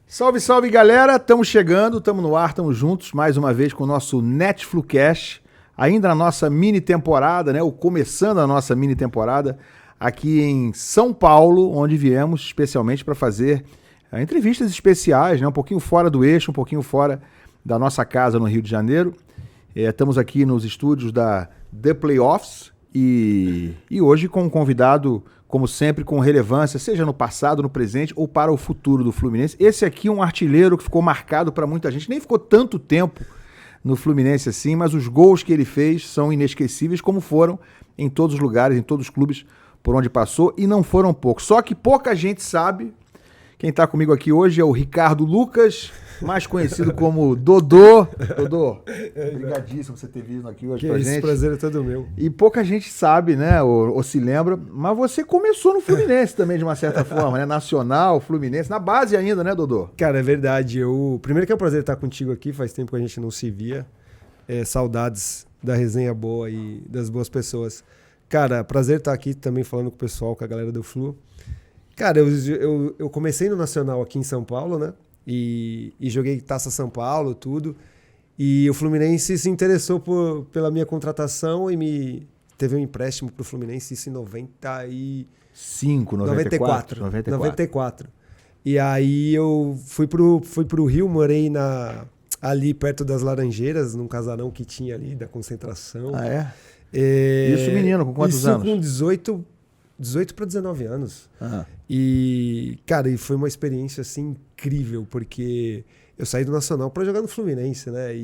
Salve, salve, galera! Estamos chegando, estamos no ar, estamos juntos mais uma vez com o nosso Netflucast, ainda na nossa mini temporada, né? Ou começando a nossa mini temporada aqui em São Paulo, onde viemos especialmente para fazer entrevistas especiais, né? Um pouquinho fora do eixo, um pouquinho fora da nossa casa no Rio de Janeiro. Estamos aqui nos estúdios da The Playoffs e hoje com um convidado, como sempre, com relevância, seja no passado, no presente ou para o futuro do Fluminense. Esse aqui é um artilheiro que ficou marcado para muita gente, nem ficou tanto tempo no Fluminense assim, mas os gols que ele fez são inesquecíveis, como foram em todos os lugares, em todos os clubes por onde passou, e não foram poucos. Só que pouca gente sabe. Quem está comigo aqui hoje é o Ricardo Lucas, mais conhecido como Dodô. Dodô, obrigadíssimo por você ter vindo aqui hoje pra gente. Esse prazer é todo meu. E pouca gente sabe, né, ou se lembra, mas você começou no Fluminense também, de uma certa forma, né? Nacional, Fluminense, na base ainda, né, Dodô? Cara, é verdade. Primeiro que é um prazer estar contigo aqui, faz tempo que a gente não se via. Saudades da resenha boa e das boas pessoas. Cara, prazer estar aqui também falando com o pessoal, com a galera do Flu. Cara, eu comecei no Nacional aqui em São Paulo, né? E joguei Taça São Paulo, tudo. E o Fluminense se interessou pela minha contratação e teve um empréstimo pro Fluminense, isso em 94. E aí eu fui pro Rio, morei ali perto das Laranjeiras, num casarão que tinha ali da concentração. Ah, é? Isso, menino, com quantos anos? Isso com 18 para 19 anos. Uhum. E, cara, foi uma experiência assim incrível, porque eu saí do Nacional para jogar no Fluminense, né?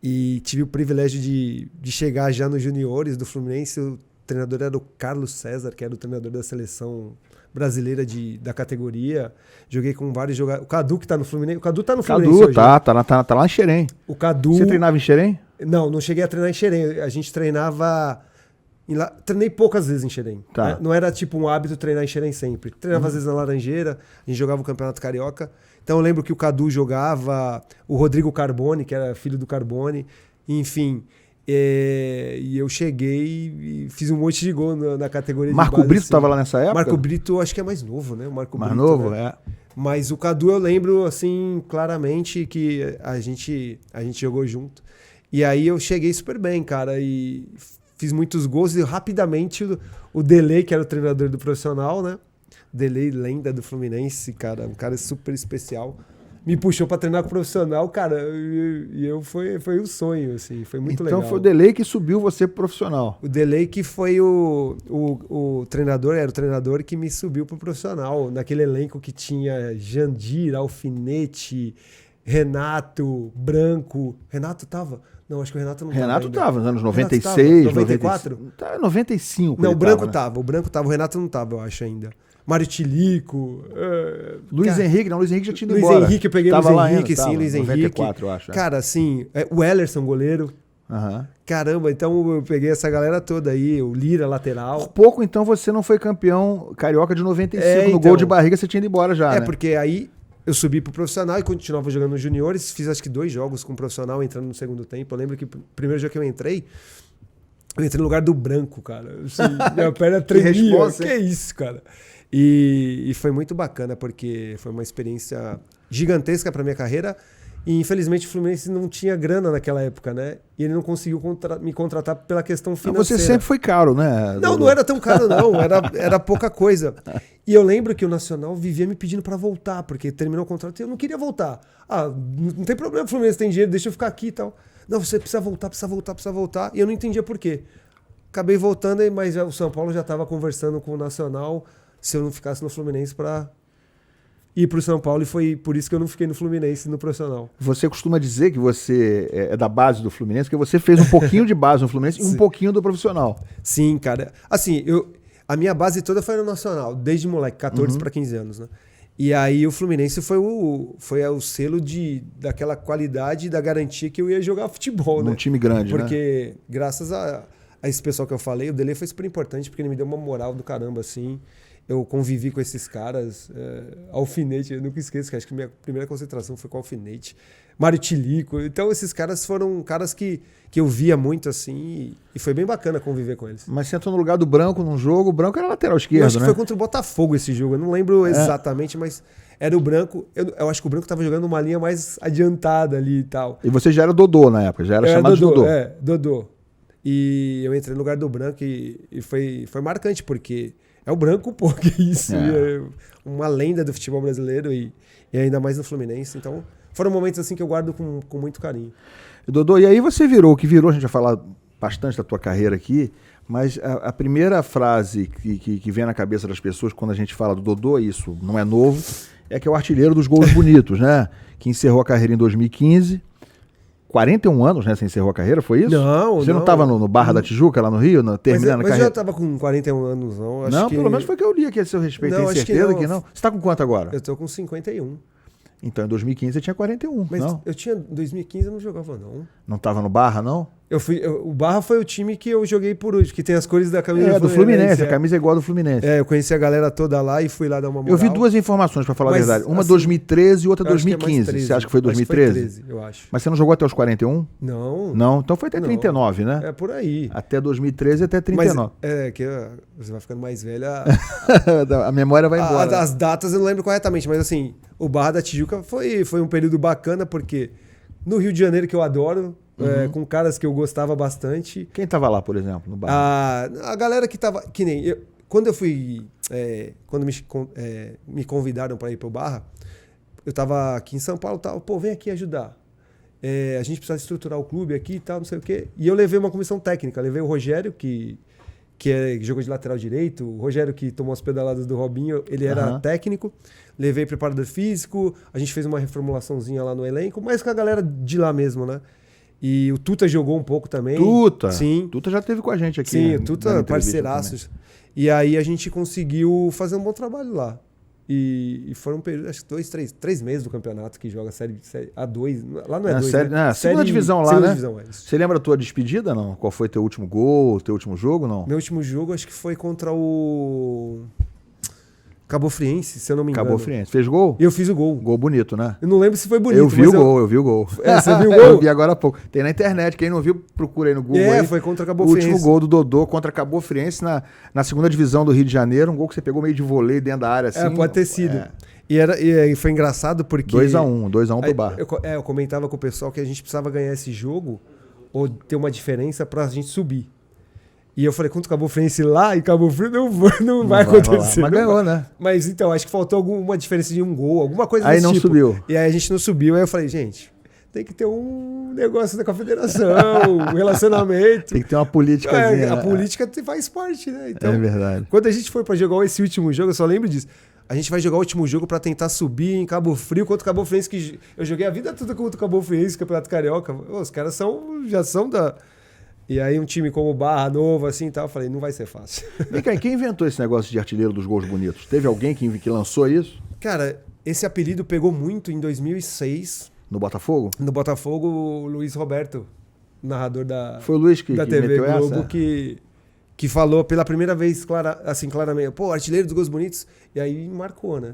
E tive o privilégio de chegar já nos juniores do Fluminense. O treinador era o Carlos César, que era o treinador da seleção brasileira da categoria. Joguei com vários jogadores. O Cadu, que tá no Fluminense. O Cadu tá no Fluminense hoje. Tá lá em Xerém. O Cadu... Você treinava em Xerém? Não cheguei a treinar em Xerém. A gente treinava... Treinei poucas vezes em Xerém. Tá. Né? Não era tipo um hábito treinar em Xerém sempre. Treinava às vezes na Laranjeira, a gente jogava o Campeonato Carioca. Então eu lembro que o Cadu jogava, o Rodrigo Carboni, que era filho do Carboni, enfim. E eu cheguei e fiz um monte de gol na categoria Marco de base. Marco Brito estava lá nessa época? Marco Brito acho que é mais novo, né? O Marco mais Brito, novo, né? é. Mas o Cadu eu lembro assim claramente que a gente jogou junto. E aí eu cheguei super bem, cara, e fiz muitos gols e rapidamente o Delay, que era o treinador do profissional, né? Delay, lenda do Fluminense, cara, um cara super especial. Me puxou pra treinar com o profissional, cara, e foi um sonho, assim, foi muito legal. Então foi o Delay que subiu você pro profissional. O Delay que foi o treinador, era o treinador que me subiu pro profissional, naquele elenco que tinha Jandir, Alfinete, Renato, Branco. Renato tava... Não, acho que o Renato não Renato ainda. tava nos anos 96, 94? 95. Não, o Branco né? tava. O Branco tava. O Renato não tava, eu acho ainda. Mário Tilico. Luiz Henrique já tinha ido Luiz embora. Henrique, eu peguei tava Luiz Henrique, ainda, sim, Luiz Henrique. 94, eu acho. Cara, assim, o Ellerson, goleiro. Uhum. Caramba, então eu peguei essa galera toda aí, o Lira, lateral. Por pouco, então, você não foi campeão carioca de 95. No gol de barriga, você tinha ido embora já, né? Porque aí eu subi pro profissional e continuava jogando nos juniores. Fiz acho que 2 jogos com o profissional, entrando no segundo tempo. Eu lembro que o primeiro jogo que eu entrei no lugar do Branco, cara. Assim, minha perna tremia. Que isso, cara. E foi muito bacana, porque foi uma experiência gigantesca pra minha carreira. E infelizmente o Fluminense não tinha grana naquela época, né? E ele não conseguiu me contratar pela questão financeira. Você sempre foi caro, né? Não era tão caro, não. Era pouca coisa. E eu lembro que o Nacional vivia me pedindo pra voltar, porque terminou o contrato e eu não queria voltar. Não tem problema, o Fluminense tem dinheiro, deixa eu ficar aqui e tal. Não, você precisa voltar. E eu não entendia por quê. Acabei voltando, mas o São Paulo já estava conversando com o Nacional se eu não ficasse no Fluminense pra ir pro São Paulo, e foi por isso que eu não fiquei no Fluminense, no profissional. Você costuma dizer que você é da base do Fluminense, porque você fez um pouquinho de base no Fluminense e um pouquinho do profissional. Sim, cara. Assim, a minha base toda foi no Nacional, desde moleque, 14 para 15 anos, né? E aí o Fluminense foi o selo daquela qualidade e da garantia que eu ia jogar futebol, né? Num time grande, porque graças a esse pessoal que eu falei, o Delay foi super importante, porque ele me deu uma moral do caramba, assim. eu convivi com esses caras, Alfinete, eu nunca esqueço, que acho que minha primeira concentração foi com Alfinete, Mário Tilico. Então esses caras foram caras que eu via muito assim e foi bem bacana conviver com eles. Mas você entrou no lugar do Branco num jogo, o Branco era lateral esquerdo, Eu acho que né? foi contra o Botafogo esse jogo, eu não lembro exatamente, mas era o Branco. Eu acho que o Branco tava jogando uma linha mais adiantada ali e tal. E você já era Dodô na época, já era chamado de Dodô. Dodô. E eu entrei no lugar do Branco e foi marcante, porque é o Branco, pô, que isso. É uma lenda do futebol brasileiro e ainda mais no Fluminense. Então, foram momentos assim que eu guardo com muito carinho. Dodô, e aí você virou, o que virou, a gente vai falar bastante da tua carreira aqui, mas a primeira frase que vem na cabeça das pessoas quando a gente fala do Dodô, isso não é novo, é que é o artilheiro dos gols bonitos, né? Que encerrou a carreira em 2015. 41 anos, né? Você encerrou a carreira, foi isso? Não, Você não estava no Barra da Tijuca, lá no Rio, terminando a carreira? Mas eu já estava com 41 anos, não. Acho pelo menos foi o que eu li aqui a seu respeito. Tem certeza que não? Você está com quanto agora? Eu estou com 51. Então, em 2015 você tinha 41, mas não? Eu tinha, em 2015 eu não jogava, não. Não estava no Barra, não? O Barra foi o time que eu joguei por hoje, que tem as cores da camisa do Fluminense. A camisa é igual a do Fluminense. Eu conheci a galera toda lá e fui lá dar uma moral. Eu vi duas informações, pra falar a verdade. Uma assim, 2013 e outra 2015. Você acha que foi 2013? Foi 13, eu acho. Mas você não jogou até os 41? Não. Não? Então foi até 39, né? É por aí. Até 2013 até 39. Mas que você vai ficando mais velha. A memória vai embora. As datas eu não lembro corretamente, mas assim, o Barra da Tijuca foi um período bacana, porque no Rio de Janeiro, que eu adoro, com caras que eu gostava bastante. Quem tava lá, por exemplo, no Barra? A galera que tava. Que nem. Quando eu fui. Quando me convidaram para ir pro Barra, eu tava aqui em São Paulo e tal. Pô, vem aqui ajudar. A gente precisa estruturar o clube aqui e tal, não sei o quê. E eu levei uma comissão técnica. Levei o Rogério, que jogou de lateral direito. O Rogério, que tomou as pedaladas do Robinho, ele era técnico. Levei preparador físico. A gente fez uma reformulaçãozinha lá no elenco, mas com a galera de lá mesmo, né? E o Tuta jogou um pouco também. Tuta? Sim. Tuta já esteve com a gente aqui. Sim, o Tuta, parceiraços. E aí a gente conseguiu fazer um bom trabalho lá. E foram um período, acho que 3 meses do campeonato que joga série A2. Lá não é 2, né? Segunda divisão lá, né? Divisão, Você lembra a tua despedida, não? Qual foi teu último gol, teu último jogo, não? Meu último jogo acho que foi contra o Cabo Friense, se eu não me engano. Cabo Friense. Fez gol? Eu fiz o gol. Gol bonito, né? Eu não lembro se foi bonito. Eu vi o gol. Você viu o gol? Eu vi agora há pouco. Tem na internet. Quem não viu, procura aí no Google. Aí. Foi contra Cabo Friense. O último Friense. gol do Dodô contra Cabo Friense na segunda divisão do Rio de Janeiro. Um gol que você pegou meio de vôlei dentro da área. Assim, pode ter sido. E foi engraçado porque... 2x1 pro Barra. Eu comentava com o pessoal que a gente precisava ganhar esse jogo ou ter uma diferença pra gente subir. E eu falei, contra o Cabo Friense lá, e Cabo Frio não vai acontecer. Mas ganhou, né? Mas então, acho que faltou alguma diferença de um gol, alguma coisa aí desse não tipo. Subiu. E aí a gente não subiu. Aí eu falei, gente, tem que ter um negócio da confederação, um relacionamento. Tem que ter uma políticazinha. A política faz parte, né? Então, é verdade. Quando a gente foi pra jogar esse último jogo, eu só lembro disso. A gente vai jogar o último jogo pra tentar subir em Cabo Frio contra o Cabo Friense, que eu joguei a vida toda contra o Cabo Friense, Campeonato Carioca. Os caras já são da... E aí um time como o Barra, novo, assim e tal, eu falei, não vai ser fácil. Vem cá, quem inventou esse negócio de artilheiro dos gols bonitos? Teve alguém que lançou isso? Cara, esse apelido pegou muito em 2006. No Botafogo? No Botafogo, o Luiz Roberto, narrador Foi o Luiz da que TV meteu Globo, essa? que falou pela primeira vez claramente, pô, artilheiro dos gols bonitos. E aí marcou, né?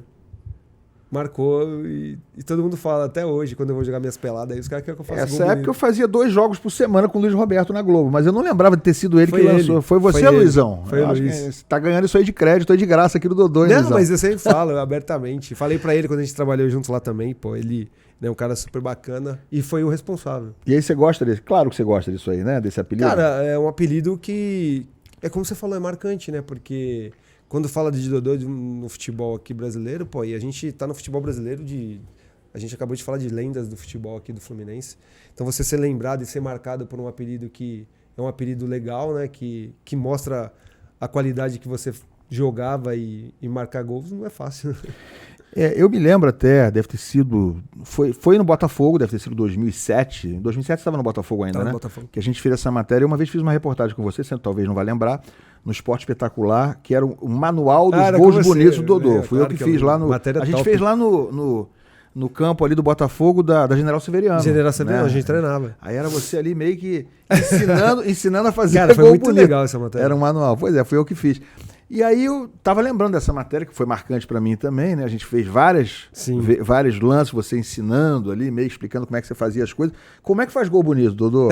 Marcou e todo mundo fala até hoje, quando eu vou jogar minhas peladas, aí os caras querem que eu faça Essa época eu fazia 2 jogos por semana com o Luiz Roberto na Globo, mas eu não lembrava de ter sido ele que lançou. Foi você, Luizão? Foi o Luiz. Você tá ganhando isso aí de crédito, aí de graça aqui do Dodô, hein, Não, Luizão? mas eu sempre falo abertamente. Falei pra ele quando a gente trabalhou juntos lá também, pô, ele é um cara super bacana e foi o responsável. E aí você gosta desse? Claro que você gosta disso aí, né? Desse apelido? Cara, é um apelido que, como você falou, é marcante, né? Porque quando fala de Dodô no futebol aqui brasileiro, pô, e a gente tá no futebol brasileiro a gente acabou de falar de lendas do futebol aqui do Fluminense. Então você ser lembrado e ser marcado por um apelido que é um apelido legal, né? Que mostra a qualidade que você jogava e marcar gols não é fácil. Eu me lembro até, deve ter sido... Foi no Botafogo, deve ter sido 2007. Em 2007 você estava no Botafogo ainda, né? Botafogo. Que a gente fez essa matéria. Eu uma vez fiz uma reportagem com você talvez não vai lembrar, no Esporte Espetacular, que era o manual dos gols bonitos do Dodô. Fui eu que fiz lá no... A gente fez lá no campo ali do Botafogo da General Severiano. General Severiano, né? A gente treinava. Aí era você ali meio que ensinando a fazer Cara, foi gol muito bonito. legal essa matéria. Era um manual. Pois é, fui eu que fiz. E aí eu tava lembrando dessa matéria, que foi marcante para mim também, né? A gente fez vários lances, você ensinando ali, meio explicando como é que você fazia as coisas. Como é que faz gol bonito, Dodô?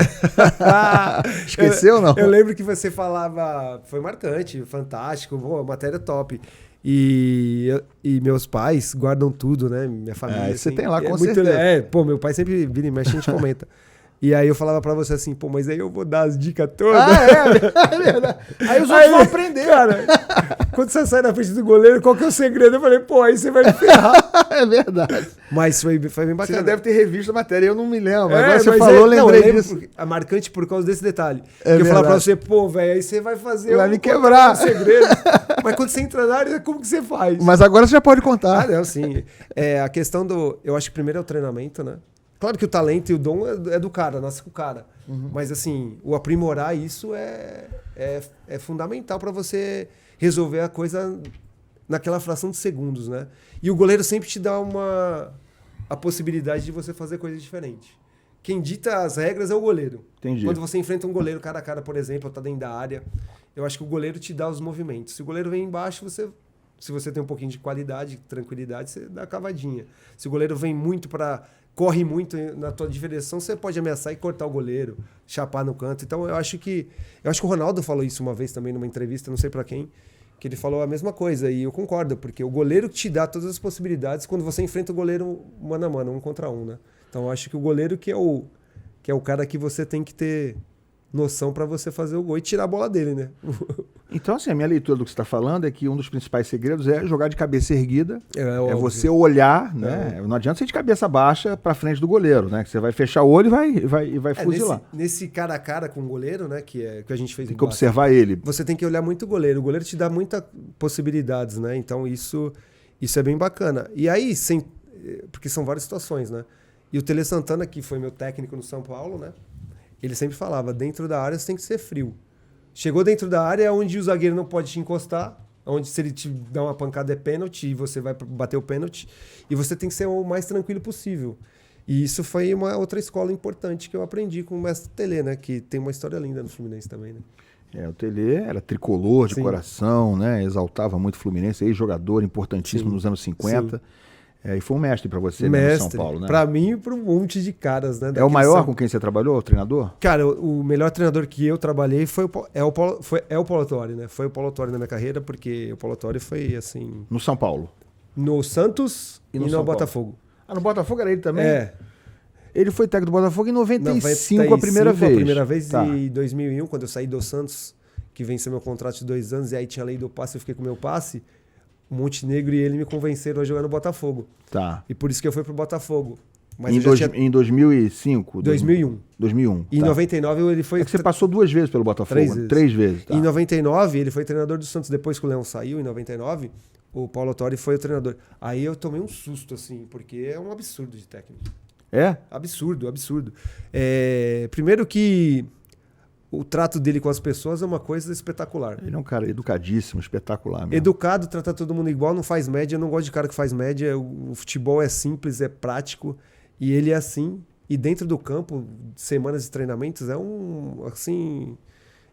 Esqueceu ou não? Eu lembro que você falava, foi marcante, fantástico, matéria top. E meus pais guardam tudo, né? Minha família. Você assim, tem lá, com certeza. Meu pai sempre vira e mexe, a gente comenta. E aí eu falava pra você assim, pô, mas aí eu vou dar as dicas todas. É verdade. Aí os outros vão aprender. Cara, quando você sai na frente do goleiro, qual que é o segredo? Eu falei, pô, aí você vai me ferrar. É verdade. Mas foi bem bacana. Você já deve ter revisto a matéria, eu não me lembro. Agora você falou, eu lembrei disso. É marcante por causa desse detalhe. Eu falava pra você, pô, velho, aí você vai fazer vai me quebrar. Um segredo. Mas quando você entra na área, como que você faz? Mas agora você já pode contar. Não, sim. A questão eu acho que primeiro é o treinamento, né? Claro que o talento e o dom é do cara, nasce com o cara. Uhum. Mas assim, o aprimorar isso é fundamental para você resolver a coisa naquela fração de segundos, né? E o goleiro sempre te dá a possibilidade de você fazer coisas diferentes. Quem dita as regras é o goleiro. Entendi. Quando você enfrenta um goleiro cara a cara, por exemplo, ou tá dentro da área, eu acho que o goleiro te dá os movimentos. Se o goleiro vem embaixo, se você tem um pouquinho de qualidade, tranquilidade, você dá a cavadinha. Se o goleiro vem muito corre muito na tua direção, você pode ameaçar e cortar o goleiro, chapar no canto. Então eu acho que o Ronaldo falou isso uma vez também numa entrevista, não sei pra quem, que ele falou a mesma coisa, e eu concordo, porque o goleiro te dá todas as possibilidades quando você enfrenta o goleiro mano a mano, 1 contra 1, né? Então eu acho que o goleiro que é o cara que você tem que ter noção para você fazer o gol e tirar a bola dele, né? Então, assim, a minha leitura do que você está falando é que um dos principais segredos é jogar de cabeça erguida. É você olhar, né? Não adianta você ir de cabeça baixa para frente do goleiro, né? Que você vai fechar o olho e vai fuzilar. Nesse cara a cara com o goleiro, né? Que a gente fez. Tem que observar ele. Você tem que olhar muito o goleiro. O goleiro te dá muitas possibilidades, né? Então isso é bem bacana. E aí, porque são várias situações, né? E o Tele Santana, que foi meu técnico no São Paulo, né? Ele sempre falava, dentro da área você tem que ser frio. Chegou dentro da área, onde o zagueiro não pode te encostar, onde se ele te dá uma pancada é pênalti, e você vai bater o pênalti, e você tem que ser o mais tranquilo possível. E isso foi uma outra escola importante que eu aprendi com o mestre Tele, né? Que tem uma história linda no Fluminense também, né? O Tele era tricolor de coração, né? Exaltava muito o Fluminense, ex-jogador importantíssimo nos anos 50. E foi um mestre para você no São Paulo, né? Para mim e para um monte de caras, né? É o maior com quem você trabalhou, o treinador? Cara, o melhor treinador que eu trabalhei é o Paulo Tuori, né? Foi o Paulo Tuori na minha carreira, porque o Paulo Tuori foi assim... No São Paulo? No Santos e no Botafogo. No Botafogo era ele também? É. Ele foi técnico do Botafogo em 95 a primeira vez. A primeira vez em 2001, quando eu saí do Santos, que venceu meu contrato de 2 anos, e aí tinha a lei do passe, eu fiquei com o meu passe. O Montenegro e ele me convenceram a jogar no Botafogo. Tá. E por isso que eu fui pro Botafogo. Mas em 2005? 2001. 2001. E em 99 ele foi... É que você passou 2 vezes pelo Botafogo. 3 vezes. 3 vezes, tá. Em 99 ele foi treinador do Santos. Depois que o Leão saiu, em 99, o Paulo Tuori foi o treinador. Aí eu tomei um susto, assim, porque é um absurdo de técnico. É? Absurdo. Primeiro que... O trato dele com as pessoas é uma coisa espetacular. Ele é um cara educadíssimo, espetacular mesmo. Educado, trata todo mundo igual, não faz média. Eu não gosto de cara que faz média. O futebol é simples, é prático. E ele é assim. E dentro do campo, semanas de treinamentos, assim...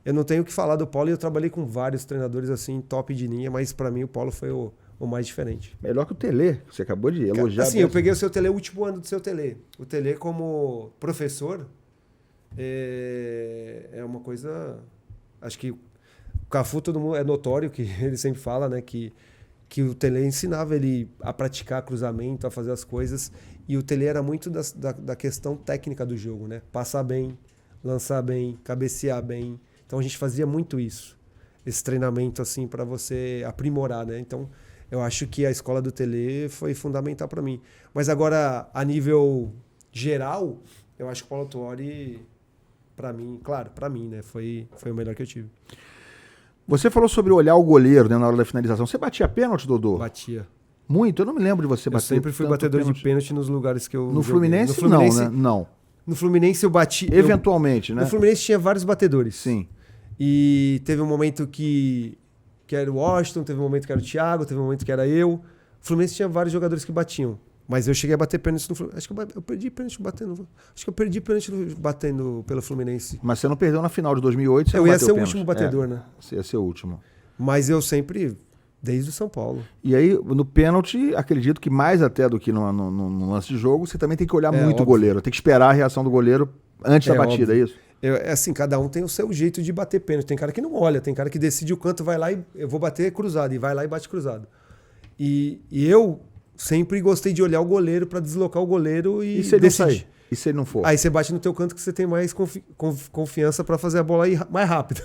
Eu não tenho o que falar do Paulo. E eu trabalhei com vários treinadores assim, top de linha. Mas para mim o Paulo foi o mais diferente. Melhor que o Tele, que você acabou de elogiar. Assim, eu peguei o seu Tele, o último ano do seu Tele. O Tele como professor... É uma coisa... Acho que o Cafu, todo mundo é notório, que ele sempre fala, né? Que o Tele ensinava ele a praticar cruzamento, a fazer as coisas. E o Tele era muito da questão técnica do jogo, né? Passar bem, lançar bem, cabecear bem. Então a gente fazia muito isso. Esse treinamento, assim, para você aprimorar, né? Então eu acho que a escola do Tele foi fundamental para mim. Mas agora, a nível geral, eu acho que o Paulo Tuori... Para mim, né? Foi o melhor que eu tive. Você falou sobre olhar o goleiro, né, na hora da finalização. Você batia pênalti, Dodô? Batia. Muito? Eu não me lembro de você bater. Eu sempre fui batedor de pênalti nos lugares que eu No Fluminense, não, né? Não. No Fluminense eu bati... Eventualmente, né? No Fluminense tinha vários batedores. Sim. E teve um momento que era o Washington, teve um momento que era o Thiago, teve um momento que era eu. O Fluminense tinha vários jogadores que batiam. Mas eu cheguei a bater pênalti no Fluminense. Acho que eu perdi pênalti batendo. Acho que eu perdi pênalti batendo pelo Fluminense. Mas você não perdeu na final de 2008, você eu não ia ser o pênalti. último batedor, né? Você ia ser o último. Mas eu sempre, desde o São Paulo. E aí, no pênalti, acredito que mais até do que no lance de jogo, você também tem que olhar muito óbvio. o goleiro. Tem que esperar a reação do goleiro antes da batida, óbvio. é isso? Assim, cada um tem o seu jeito de bater pênalti. Tem cara que não olha, tem cara que decide o canto, vai lá e eu vou bater cruzado, e vai lá e bate cruzado. E eu sempre gostei de olhar o goleiro para deslocar o goleiro e se ele decidir. não sair? E se ele não for? Aí você bate no teu canto que você tem mais confiança para fazer a bola ir mais rápido.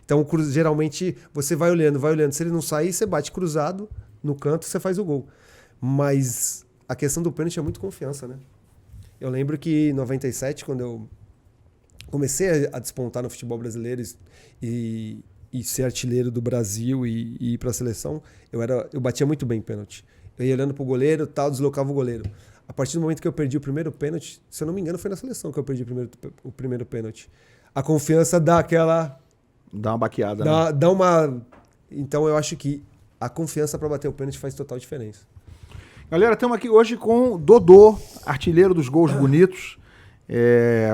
Então, geralmente, você vai olhando. Se ele não sair, você bate cruzado no canto e você faz o gol. Mas a questão do pênalti é muito confiança, né? Eu lembro que em 97, quando eu comecei a despontar no futebol brasileiro e ser artilheiro do Brasil e ir para a seleção, eu batia muito bem pênalti. Eu ia olhando pro goleiro, tal, deslocava o goleiro. A partir do momento que eu perdi o primeiro pênalti, se eu não me engano, foi na seleção que eu perdi o primeiro pênalti. A confiança dá aquela... Dá uma baqueada, né? Dá uma... Então eu acho que a confiança para bater o pênalti faz total diferença. Galera, estamos aqui hoje com Dodô, artilheiro dos gols bonitos.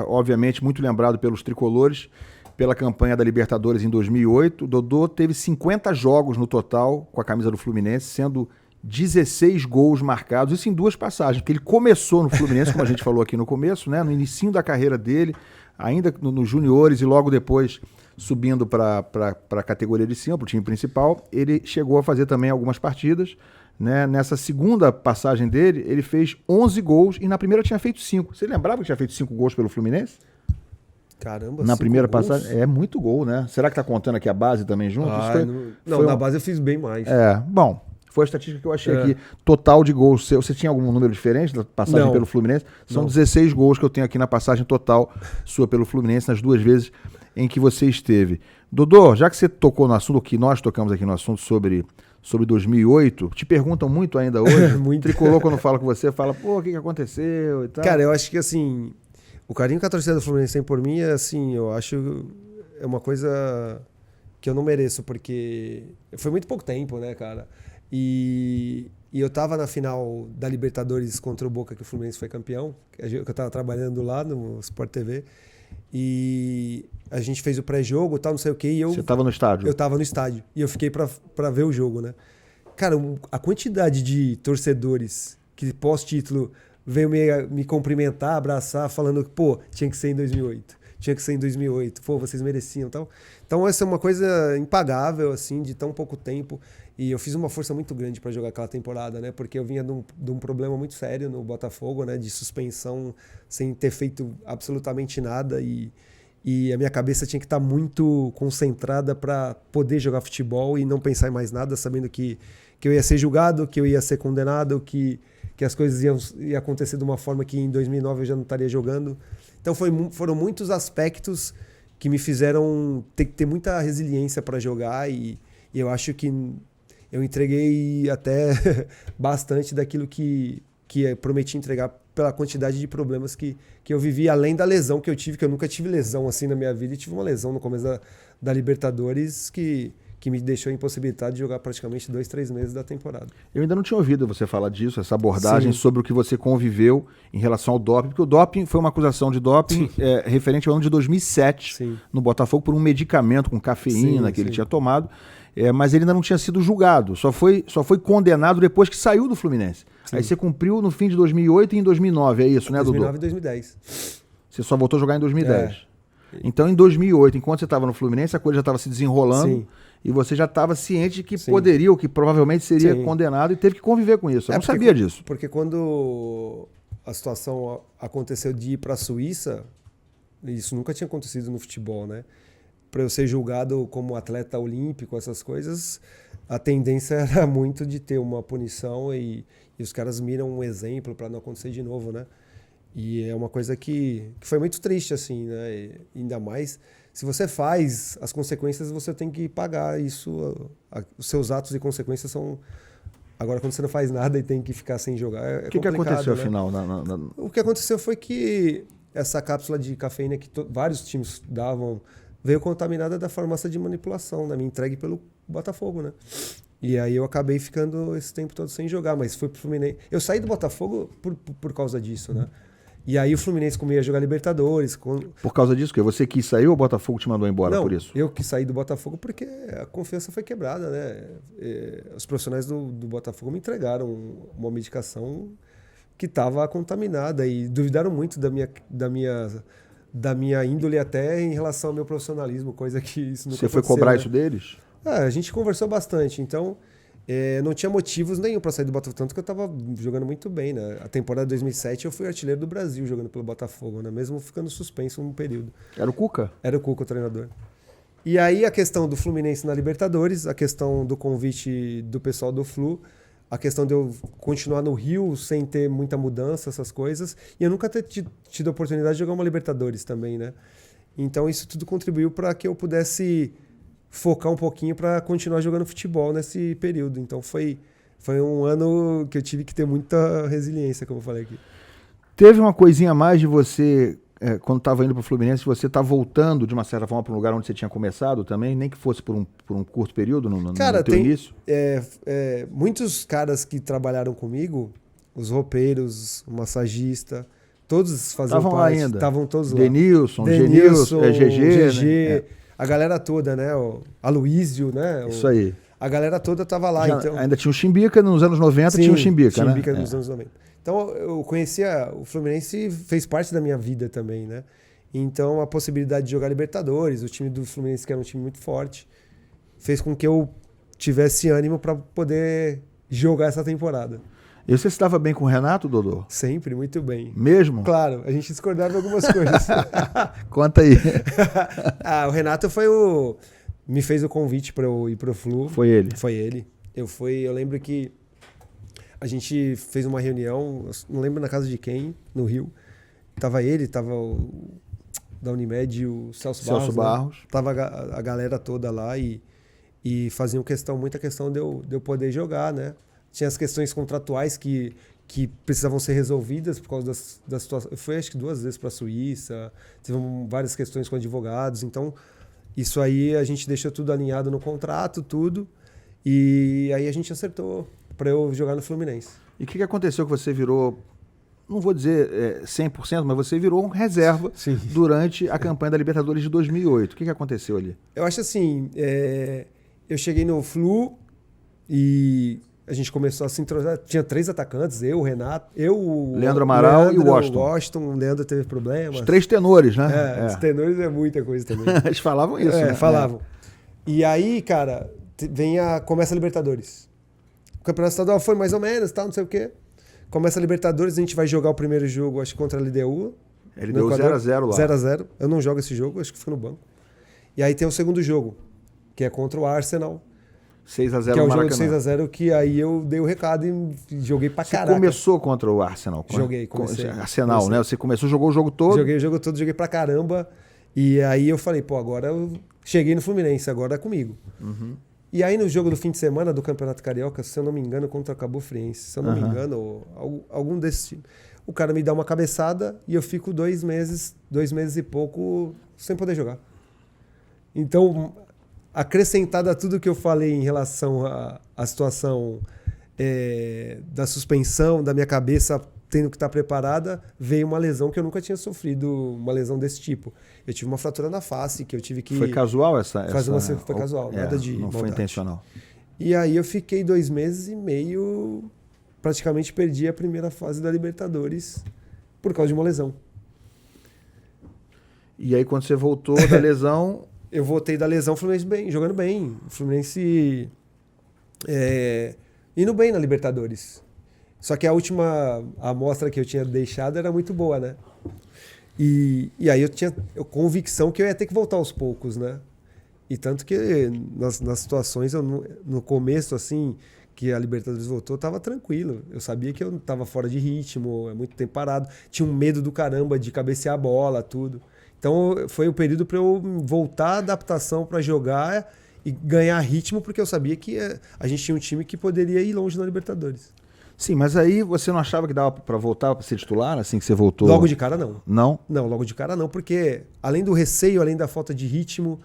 Obviamente muito lembrado pelos tricolores, pela campanha da Libertadores em 2008. Dodô teve 50 jogos no total com a camisa do Fluminense, sendo 16 gols marcados, isso em duas passagens, porque ele começou no Fluminense, como a gente falou aqui no começo, né, no início da carreira dele, ainda nos juniores e logo depois subindo para a categoria de cima, para o time principal. Ele chegou a fazer também algumas partidas, né? Nessa segunda passagem dele, ele fez 11 gols e na primeira tinha feito 5. Você lembrava que tinha feito 5 gols pelo Fluminense? Caramba, na primeira gols? passagem. É muito gol, né? Será que tá contando aqui a base também junto? Na base eu fiz bem mais. Bom, foi a estatística que eu achei aqui. Total de gols. Você tinha algum número diferente da passagem pelo Fluminense? São 16 gols que eu tenho aqui na passagem total sua pelo Fluminense, nas duas vezes em que você esteve. Dodô, já que você tocou no assunto, que nós tocamos aqui no assunto sobre 2008, te perguntam muito ainda hoje. Muito. Tricolor, quando fala com você, fala, pô, o que aconteceu e tal. Cara, eu acho que assim, o carinho que a torcida do Fluminense tem por mim, assim, eu acho é uma coisa que eu não mereço, porque foi muito pouco tempo, né, cara? E eu tava na final da Libertadores contra o Boca, que o Fluminense foi campeão, que eu tava trabalhando lá no Sport TV, e a gente fez o pré-jogo, tal, não sei o quê, e Você tava no estádio? Eu tava no estádio, e eu fiquei pra ver o jogo, né? Cara, a quantidade de torcedores que pós-título veio me cumprimentar, abraçar, falando que, pô, tinha que ser em 2008. Tinha que ser em 2008. Pô, vocês mereciam, tal. Então essa é uma coisa impagável, assim, de tão pouco tempo. E eu fiz uma força muito grande para jogar aquela temporada, né? Porque eu vinha de um problema muito sério no Botafogo, né? De suspensão, sem ter feito absolutamente nada. E a minha cabeça tinha que estar muito concentrada para poder jogar futebol e não pensar em mais nada, sabendo que eu ia ser julgado, que eu ia ser condenado, que as coisas iam acontecer de uma forma que em 2009 eu já não estaria jogando. Então foram muitos aspectos que me fizeram ter que ter muita resiliência para jogar e eu acho que eu entreguei até bastante daquilo que eu prometi entregar pela quantidade de problemas que eu vivi, além da lesão que eu tive, que eu nunca tive lesão assim na minha vida, e tive uma lesão no começo da Libertadores que me deixou impossibilitado de jogar praticamente 2-3 meses da temporada. Eu ainda não tinha ouvido você falar disso, essa abordagem sobre o que você conviveu em relação ao doping, porque o doping foi uma acusação de doping referente ao ano de 2007, no Botafogo, por um medicamento com cafeína que ele tinha tomado, mas ele ainda não tinha sido julgado, só foi condenado depois que saiu do Fluminense. Aí você cumpriu no fim de 2008 e em 2009, é isso, né, Dodô? 2009 e 2010. Você só voltou a jogar em 2010. Então, em 2008, enquanto você estava no Fluminense, a coisa já estava se desenrolando e você já estava ciente de que poderia, ou que provavelmente seria condenado e teve que conviver com isso. Eu não sabia disso. Porque quando a situação aconteceu de ir para a Suíça, isso nunca tinha acontecido no futebol, né? Para eu ser julgado como atleta olímpico, essas coisas, a tendência era muito de ter uma punição e os caras miram um exemplo para não acontecer de novo, né? E é uma coisa que foi muito triste, assim, né? E ainda mais, se você faz, as consequências você tem que pagar isso. Os seus atos e consequências são... Agora, quando você não faz nada e tem que ficar sem jogar, O que aconteceu, né? afinal? O que aconteceu foi que essa cápsula de cafeína que vários times davam veio contaminada da farmácia de manipulação, né? Me entregue pelo Botafogo, né? E aí eu acabei ficando esse tempo todo sem jogar, mas foi pro Fluminense. Eu saí do Botafogo por causa disso, né? E aí o Fluminense, como ia jogar Libertadores... Por causa disso, que você quis sair ou o Botafogo te mandou embora por isso? Eu quis sair do Botafogo porque a confiança foi quebrada, né? Os profissionais do Botafogo me entregaram uma medicação que estava contaminada e duvidaram muito da minha índole até em relação ao meu profissionalismo, coisa que isso nunca Você foi aconteceu, cobrar né? isso deles? A gente conversou bastante, então não tinha motivos nenhum para sair do Botafogo, tanto que eu estava jogando muito bem, né? A temporada de 2007 eu fui artilheiro do Brasil jogando pelo Botafogo, né? Mesmo ficando suspenso um período. Era o Cuca? Era o Cuca o treinador. E aí a questão do Fluminense na Libertadores, a questão do convite do pessoal do Flu, a questão de eu continuar no Rio sem ter muita mudança, essas coisas, e eu nunca ter tido a oportunidade de jogar uma Libertadores também, né? Então isso tudo contribuiu para que eu pudesse focar um pouquinho para continuar jogando futebol nesse período. Então foi um ano que eu tive que ter muita resiliência, como eu falei aqui. Teve uma coisinha a mais de você, quando estava indo para o Fluminense, você tá voltando de uma certa forma para um lugar onde você tinha começado também, nem que fosse por um curto período no teu início? Muitos caras que trabalharam comigo, os roupeiros, o massagista, todos faziam parte. Estavam lá ainda? Estavam todos lá. Genilson, GG, né? A galera toda, né? O Aloísio, né? Isso aí. A galera toda estava lá. Então... Ainda tinha o Chimbica, nos anos 90 tinha o Chimbica, né? Chimbica nos anos 90. Então eu conhecia, o Fluminense fez parte da minha vida também, né? Então a possibilidade de jogar Libertadores, o time do Fluminense, que era um time muito forte, fez com que eu tivesse ânimo para poder jogar essa temporada. E você estava bem com o Renato, Dodô? Sempre, muito bem. Mesmo? Claro, a gente discordava em algumas coisas. Conta aí. O Renato me fez o convite para eu ir pro Flu. Foi ele? Foi ele. Eu lembro que a gente fez uma reunião, não lembro na casa de quem, no Rio. Tava ele, tava o da Unimed, o Celso Barros. Né? Tava a galera toda lá e faziam muita questão de eu poder jogar, né? Tinha as questões contratuais que precisavam ser resolvidas por causa da situação. Eu fui acho que 2 vezes para a Suíça, tive várias questões com advogados, então isso aí a gente deixou tudo alinhado no contrato, tudo, e aí a gente acertou para eu jogar no Fluminense. E o que aconteceu que você virou, não vou dizer 100%, mas você virou um reserva Sim. durante a campanha da Libertadores de 2008. O que aconteceu ali? Eu acho assim, eu cheguei no Flu e a gente começou a se entrosar. Tinha 3 atacantes, eu, o Renato, o Leandro Amaral e o Washington. O Leandro teve problemas. Os 3 tenores, né? Os tenores é muita coisa também. Eles falavam isso, né? Falavam. E aí, cara, começa a Libertadores. O Campeonato Estadual foi mais ou menos, tal, não sei o quê. Começa a Libertadores, a gente vai jogar o primeiro jogo, acho que contra a LDU. Ele deu 0x0 lá. 0x0. Eu não jogo esse jogo, acho que fico no banco. E aí tem o segundo jogo, que é contra o Arsenal. 6x0 que é o jogo de 6x0, que aí eu dei o recado e joguei pra caralho. Você começou contra o Arsenal? Comecei. Arsenal, né? Você começou, jogou o jogo todo? Joguei o jogo todo, joguei pra caramba. E aí eu falei, agora eu cheguei no Fluminense, agora é comigo. Uhum. E aí no jogo do fim de semana do Campeonato Carioca, se eu não me engano, contra o Cabo Friense, se eu não me engano, algum desses times, o cara me dá uma cabeçada e eu fico 2 meses e pouco sem poder jogar. Então, acrescentada a tudo que eu falei em relação à situação da suspensão, da minha cabeça tendo que estar preparada, veio uma lesão que eu nunca tinha sofrido, uma lesão desse tipo. Eu tive uma fratura na face, que eu tive que... Foi casual essa? Foi casual, nada de não maldade. foi intencional. E aí eu fiquei 2 meses e meio, praticamente perdi a primeira fase da Libertadores por causa de uma lesão. E aí quando você voltou da lesão... Eu voltei da lesão, o Fluminense jogando bem. O Fluminense indo bem na Libertadores. Só que a última amostra que eu tinha deixado era muito boa, né? E aí eu tinha convicção que eu ia ter que voltar aos poucos, né? E tanto que nas situações, no começo, assim, que a Libertadores voltou, eu tava tranquilo. Eu sabia que eu tava fora de ritmo, muito tempo parado. Tinha um medo do caramba de cabecear a bola, tudo. Então foi o período para eu voltar à adaptação para jogar e ganhar ritmo, porque eu sabia que a gente tinha um time que poderia ir longe na Libertadores. Sim, mas aí você não achava que dava para voltar para ser titular assim que você voltou? Logo de cara não. Não? Não, logo de cara não, porque além do receio, além da falta de ritmo,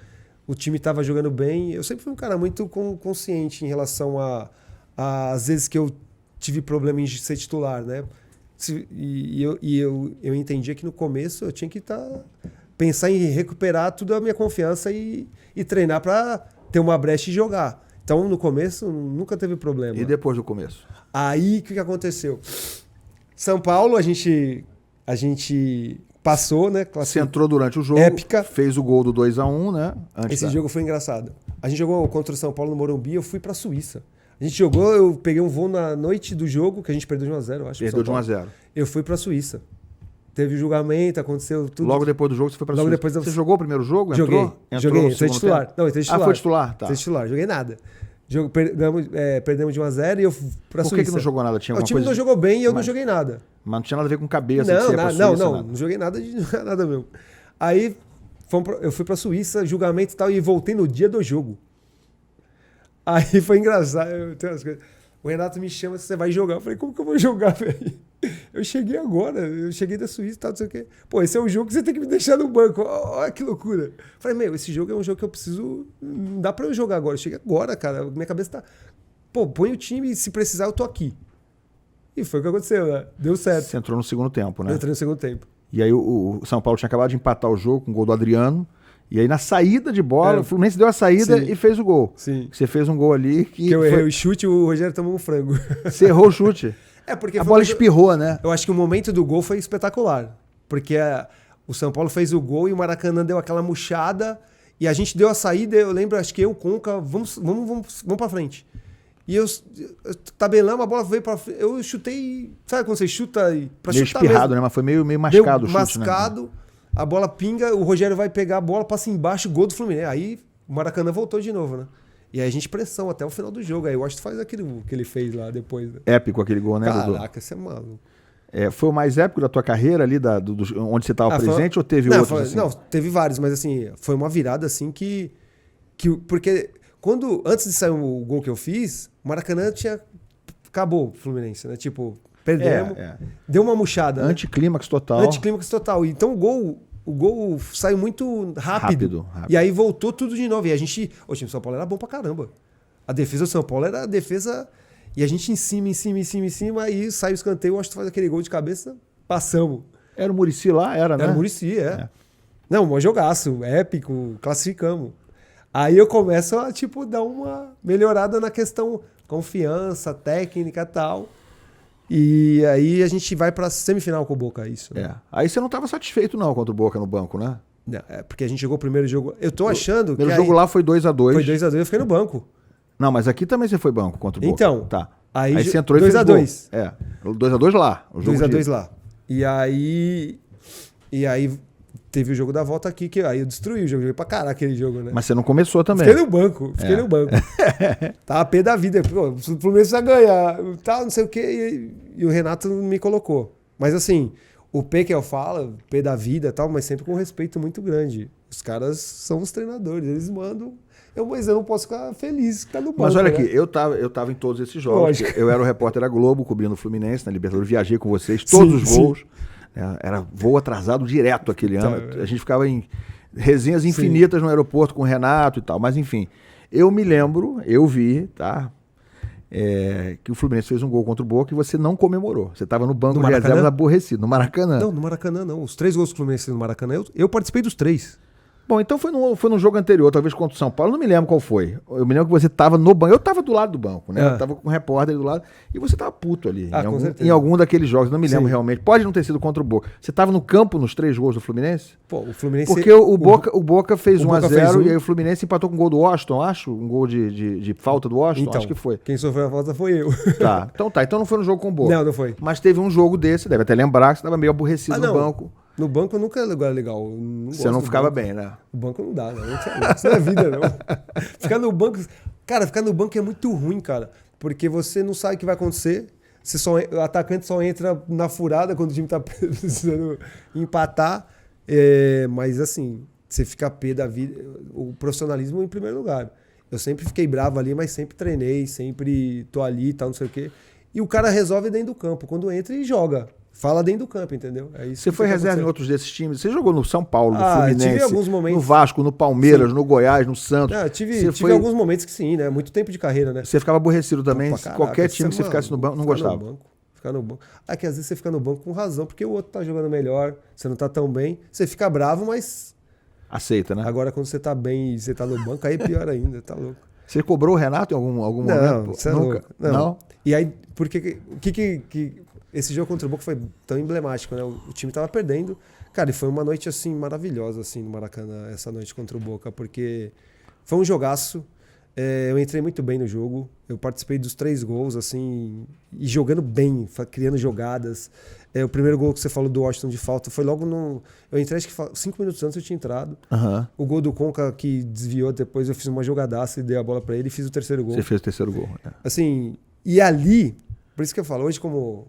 o time estava jogando bem. Eu sempre fui um cara muito consciente em relação às vezes que eu tive problema em ser titular, né? eu entendia que no começo eu tinha que pensar em recuperar toda a minha confiança e treinar para ter uma brecha e jogar. Então, no começo, nunca teve problema. E depois do começo? Aí, o que aconteceu? São Paulo, a gente passou, né? Você entrou durante o jogo, épica. Fez o gol do 2-1, né? Esse jogo foi engraçado. A gente jogou contra o São Paulo no Morumbi, eu fui pra Suíça. A gente jogou, eu peguei um voo na noite do jogo, que a gente perdeu de 1-0, eu acho. Perdeu de 1-0. Eu fui pra Suíça. Teve julgamento, aconteceu tudo. Logo depois do jogo você foi pra Suíça. Depois você jogou o primeiro jogo? Joguei. Entrou entrei titular. Tempo? Não, entrei titular. Foi titular? Tá. Entrei titular, joguei nada. Perdemos de 1-0 e eu fui pra Suíça. Por que não jogou nada? Tinha o time não jogou bem e eu não joguei nada. Mas não tinha nada a ver com cabeça? Não joguei nada nada mesmo. Aí eu fui pra Suíça, julgamento e tal, e voltei no dia do jogo. Aí foi engraçado. O Renato me chama, você vai jogar. Eu falei, como que eu vou jogar, velho? Eu cheguei agora, eu cheguei da Suíça e tal, não sei o quê. Pô, esse é um jogo que você tem que me deixar no banco. Olha que loucura. Eu falei, esse jogo é um jogo que eu preciso... Não dá pra eu jogar agora. Eu cheguei agora, cara. Minha cabeça tá... Pô, põe o time e se precisar eu tô aqui. E foi o que aconteceu, né? Deu certo. Você entrou no segundo tempo, né? Eu entrei no segundo tempo. E aí o São Paulo tinha acabado de empatar o jogo com o gol do Adriano. E aí na saída de bola, o Fluminense deu a saída e fez o gol. Sim. Você fez um gol ali que... eu errei o chute e o Rogério tomou um frango. Você errou o chute. Porque a bola espirrou, né? Eu acho que o momento do gol foi espetacular. Porque o São Paulo fez o gol e o Maracanã deu aquela murchada. E a gente deu a saída, eu lembro, acho que eu, Conca, vamos pra frente. E eu tabelamos, a bola veio pra frente. Eu chutei, sabe quando você chuta pra meio chutar espirrado, mesmo. né? Mas foi meio mascado o chute, mascado, né? A bola pinga, o Rogério vai pegar a bola, passa embaixo, gol do Fluminense. Aí o Maracanã voltou de novo, né? E aí a gente pressão até o final do jogo. Aí o Washington faz aquilo que ele fez lá depois. Né? Épico aquele gol, né? Caraca, você é maluco. Foi o mais épico da tua carreira ali, onde você estava presente, ou teve outros assim? Não, teve vários, mas assim, foi uma virada assim que porque antes de sair o gol que eu fiz, o Maracanã acabou o Fluminense, né? Tipo, perdemos, deu uma murchada. Anticlímax total. Anticlímax total. Então o gol saiu muito rápido. E aí voltou tudo de novo. E o time do São Paulo era bom pra caramba. A defesa do São Paulo era a defesa... E a gente em cima, aí sai o escanteio, o Washington faz aquele gol de cabeça, passamos. Era o Muricy lá? Era, né? Era o Muricy, Não, um jogaço, épico, classificamos. Aí eu começo a, dar uma melhorada na questão confiança, técnica e tal. E aí a gente vai pra semifinal com o Boca, isso. Né? Aí você não estava satisfeito não contra o Boca no banco, né? Não, porque a gente jogou o primeiro jogo. Eu tô achando que... O jogo lá foi 2-2. Foi 2-2, eu fiquei no banco. Não, mas aqui também você foi banco contra o Boca. Então, tá. Aí você entrou e fez 2-2. 2-2 lá. 2-2 lá. E aí teve o jogo da volta aqui, que aí eu destruí o jogo. Joguei pra caralho aquele jogo, né? Mas você não começou também. Fiquei no banco. Tava a pé da vida. Pô, o Fluminense vai ganhar, tal, não sei o quê. E o Renato me colocou. Mas assim, o P que eu falo, P da vida e tal, mas sempre com um respeito muito grande. Os caras são os treinadores, eles mandam... Mas eu não posso ficar feliz que tá no banco. Mas olha né? aqui, eu tava em todos esses jogos. Eu era o repórter da Globo, cobrindo o Fluminense, na Libertadores, viajei com vocês, todos os voos. Era voo atrasado direto aquele ano. A gente ficava em resenhas infinitas no aeroporto com o Renato e tal. Mas enfim, eu me lembro, eu vi, tá? Que o Fluminense fez um gol contra o Boca e você não comemorou. Você estava no banco de reservas aborrecido. No Maracanã. Não, no Maracanã não. Os 3 gols que o Fluminense fez no Maracanã, eu participei dos 3. Bom, então foi no jogo anterior, talvez contra o São Paulo, não me lembro qual foi. Eu me lembro que você estava no banco, eu estava do lado do banco, né? Eu estava com um repórter do lado, e você estava puto ali, em algum daqueles jogos, não me lembro realmente. Pode não ter sido contra o Boca. Você estava no campo nos 3 gols do Fluminense? Pô, o Fluminense... Porque o Boca fez 1-0 e aí o Fluminense empatou com um gol do Washington, acho, um gol de falta do Washington, então, acho que foi. Quem sofreu a falta foi eu. Então não foi no jogo com o Boca. Não foi. Mas teve um jogo desse, deve até lembrar que você estava meio aborrecido no banco. No banco nunca é lugar legal. Você não ficava bem, né? O banco não dá, não. Isso não é vida, não. Ficar no banco... Cara, ficar no banco é muito ruim, cara. Porque você não sabe o que vai acontecer. O atacante só entra na furada quando o time tá precisando empatar. Mas assim, você fica pé da vida. O profissionalismo em primeiro lugar. Eu sempre fiquei bravo ali, mas sempre treinei, sempre tô ali e tal, não sei o quê. E o cara resolve dentro do campo. Quando entra e joga. Fala dentro do campo, entendeu? É isso. Você foi reserva em outros desses times? Você jogou no São Paulo, no Fluminense, tive alguns momentos. no Vasco, no Palmeiras, no Goiás, no Santos. Tive alguns momentos que sim, né? Muito tempo de carreira, né? Você ficava aborrecido também? Qualquer time que você ficasse no banco, não gostava? Ficar no banco. Que às vezes você fica no banco com razão, porque o outro tá jogando melhor, você não tá tão bem. Você fica bravo, mas... Aceita, né? Agora quando você tá bem e você tá no banco, aí é pior ainda, tá louco. Você cobrou o Renato em algum momento? Não, você é Nunca? louco. Não. E aí, porque esse jogo contra o Boca foi tão emblemático, né? O time tava perdendo. Cara, e foi uma noite, assim, maravilhosa, assim, no Maracanã, essa noite contra o Boca, porque foi um jogaço. Eu entrei muito bem no jogo, eu participei dos 3 gols, assim, e jogando bem, criando jogadas. O primeiro gol que você falou do Washington de falta foi logo no... Eu entrei, acho que 5 minutos antes eu tinha entrado. Uhum. O gol do Conca que desviou, depois eu fiz uma jogadaça e dei a bola pra ele e fiz o terceiro gol. Você fez o terceiro gol. Assim, e ali, por isso que eu falo, hoje como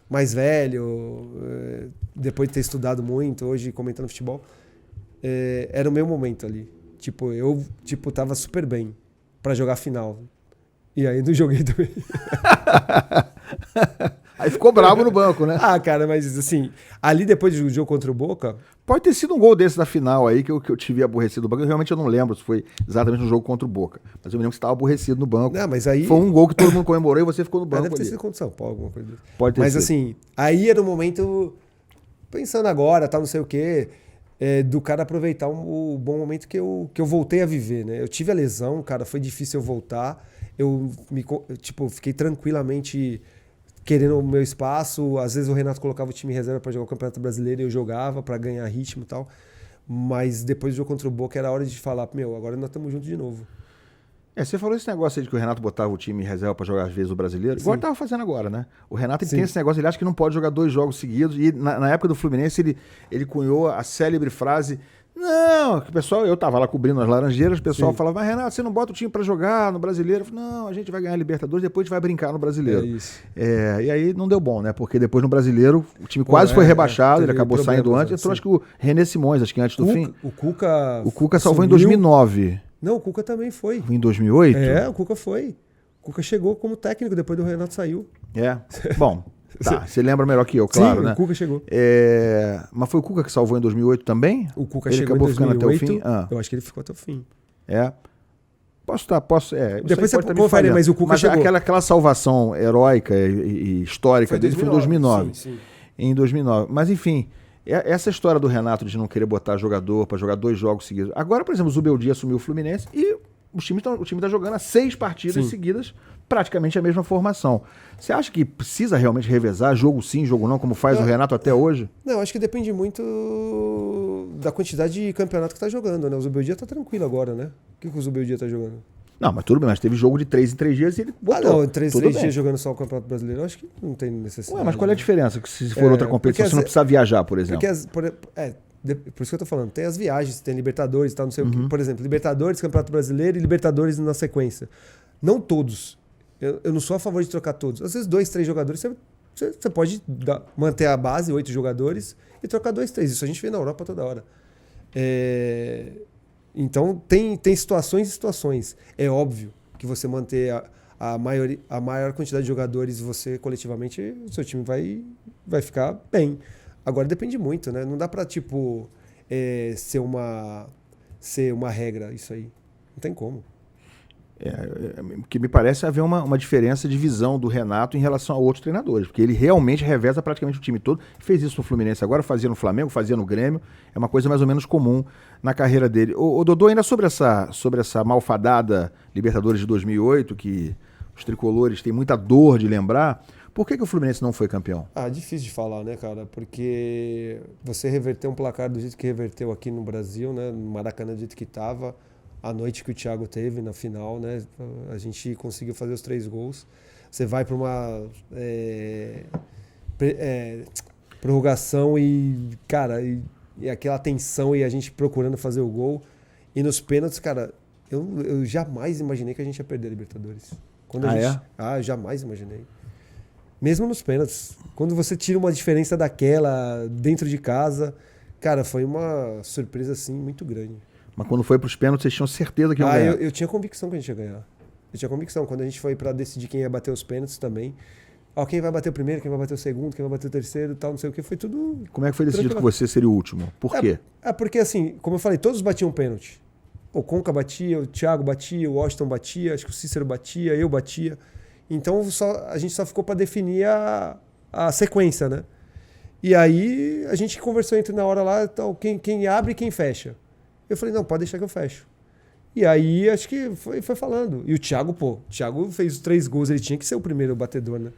mais velho, depois de ter estudado muito, hoje comentando futebol, era o meu momento ali. Tipo, eu tava super bem pra jogar a final. E aí não joguei também. Aí ficou bravo no banco, né? Cara, mas assim, ali depois do jogo contra o Boca... Pode ter sido um gol desse da final aí que eu tive aborrecido no banco. Realmente eu não lembro se foi exatamente um jogo contra o Boca. Mas eu me lembro que você estava aborrecido no banco. Não, mas aí... Foi um gol que todo mundo comemorou e você ficou no banco deve ter ali. sido contra o São Paulo, alguma coisa. Pode ter mas sido. Assim, aí era o momento, pensando agora, tal, não sei o quê, do cara aproveitar o bom momento que eu voltei a viver, né? Eu tive a lesão, cara, foi difícil eu voltar. Eu fiquei tranquilamente querendo o meu espaço. Às vezes o Renato colocava o time em reserva para jogar o Campeonato Brasileiro e eu jogava para ganhar ritmo e tal. Mas depois do jogo contra o Boca era hora de falar, agora nós estamos juntos de novo. Você falou esse negócio aí de que o Renato botava o time em reserva para jogar às vezes o Brasileiro. Igual ele tava fazendo agora, né? O Renato ele tem esse negócio, ele acha que não pode jogar 2 jogos seguidos. E na época do Fluminense ele cunhou a célebre frase... Não, que o pessoal, eu tava lá cobrindo as Laranjeiras, o pessoal falava, mas Renato, você não bota o time pra jogar no Brasileiro? Eu falei, não, a gente vai ganhar a Libertadores, depois a gente vai brincar no Brasileiro. Isso. E aí não deu bom, né? Porque depois no Brasileiro o time quase foi rebaixado, ele acabou saindo antes. Entrou acho que o René Simões, acho que antes do fim. O Cuca salvou em 2009. Não, o Cuca também foi. Em 2008? O Cuca foi. O Cuca chegou como técnico depois do Renato saiu. Bom... Tá, você lembra melhor que eu, claro, né? O Cuca chegou. Mas foi o Cuca que salvou em 2008 também? O Cuca ele chegou acabou em 2008, ficando até o fim? Eu acho que ele ficou até o fim. Posso. Depois você confere, mas o Cuca chegou. Aquela salvação heróica e histórica dele foi em 2009. Sim. Em 2009. Mas enfim, essa história do Renato de não querer botar jogador para jogar 2 jogos seguidos. Agora, por exemplo, o Zubeldia assumiu o Fluminense e o time tá jogando há 6 partidas seguidas, praticamente a mesma formação. Você acha que precisa realmente revezar jogo sim, jogo não, como faz o Renato até hoje? Não, acho que depende muito da quantidade de campeonato que tá jogando, né? O Zubeldia tá tranquilo agora, né? O que o Zubeldia tá jogando? Não, mas tudo bem, mas teve jogo de 3 em 3 dias e ele botou. Não, 3 em 3 dias jogando só o Campeonato Brasileiro, eu acho que não tem necessidade. Mas qual é a diferença? Se for outra competição, você não precisa viajar, por exemplo. Por isso que eu tô falando, tem as viagens, tem Libertadores e tal, não sei o que. Por exemplo, Libertadores, Campeonato Brasileiro e Libertadores na sequência. Não todos. Eu não sou a favor de trocar todos. Às vezes 2, 3 jogadores, você pode manter a base, 8 jogadores, e trocar 2, 3. Isso a gente vê na Europa toda hora. Então tem situações e situações. É óbvio que você manter a maior quantidade de jogadores, você coletivamente, o seu time vai ficar bem. Agora depende muito, né? Não dá pra, ser uma regra isso aí. Não tem como. Que me parece haver uma diferença de visão do Renato em relação a outros treinadores, porque ele realmente reveza praticamente o time todo. Fez isso no Fluminense agora, fazia no Flamengo, fazia no Grêmio. É uma coisa mais ou menos comum na carreira dele. O Dodô, ainda sobre essa malfadada Libertadores de 2008, que os tricolores têm muita dor de lembrar, por que o Fluminense não foi campeão? Difícil de falar, né, cara? Porque você reverter um placar do jeito que reverteu aqui no Brasil, né, no Maracanã do jeito que estava, a noite que o Thiago teve na final, né, a gente conseguiu fazer os 3 gols. Você vai para uma prorrogação e, cara, e aquela tensão e a gente procurando fazer o gol. E nos pênaltis, cara, eu jamais imaginei que a gente ia perder a Libertadores. Eu jamais imaginei. Mesmo nos pênaltis. Quando você tira uma diferença daquela dentro de casa, cara, foi uma surpresa, assim, muito grande. Mas quando foi para os pênaltis, vocês tinham certeza que iam ganhar? Eu tinha convicção que a gente ia ganhar. Eu tinha convicção. Quando a gente foi para decidir quem ia bater os pênaltis também, quem vai bater o primeiro, quem vai bater o segundo, quem vai bater o terceiro, tal, não sei o que, foi tudo... Como é que foi decidido que você seria o último? Por quê? Porque, assim, como eu falei, todos batiam pênalti. O Conca batia, o Thiago batia, o Washington batia, acho que o Cícero batia, eu batia. Então a gente só ficou para definir a sequência, né? E aí a gente conversou entre na hora lá, então, quem abre e quem fecha. Eu falei, não, pode deixar que eu fecho. E aí acho que foi falando. E o Thiago fez os 3 gols, ele tinha que ser o primeiro batedor, né?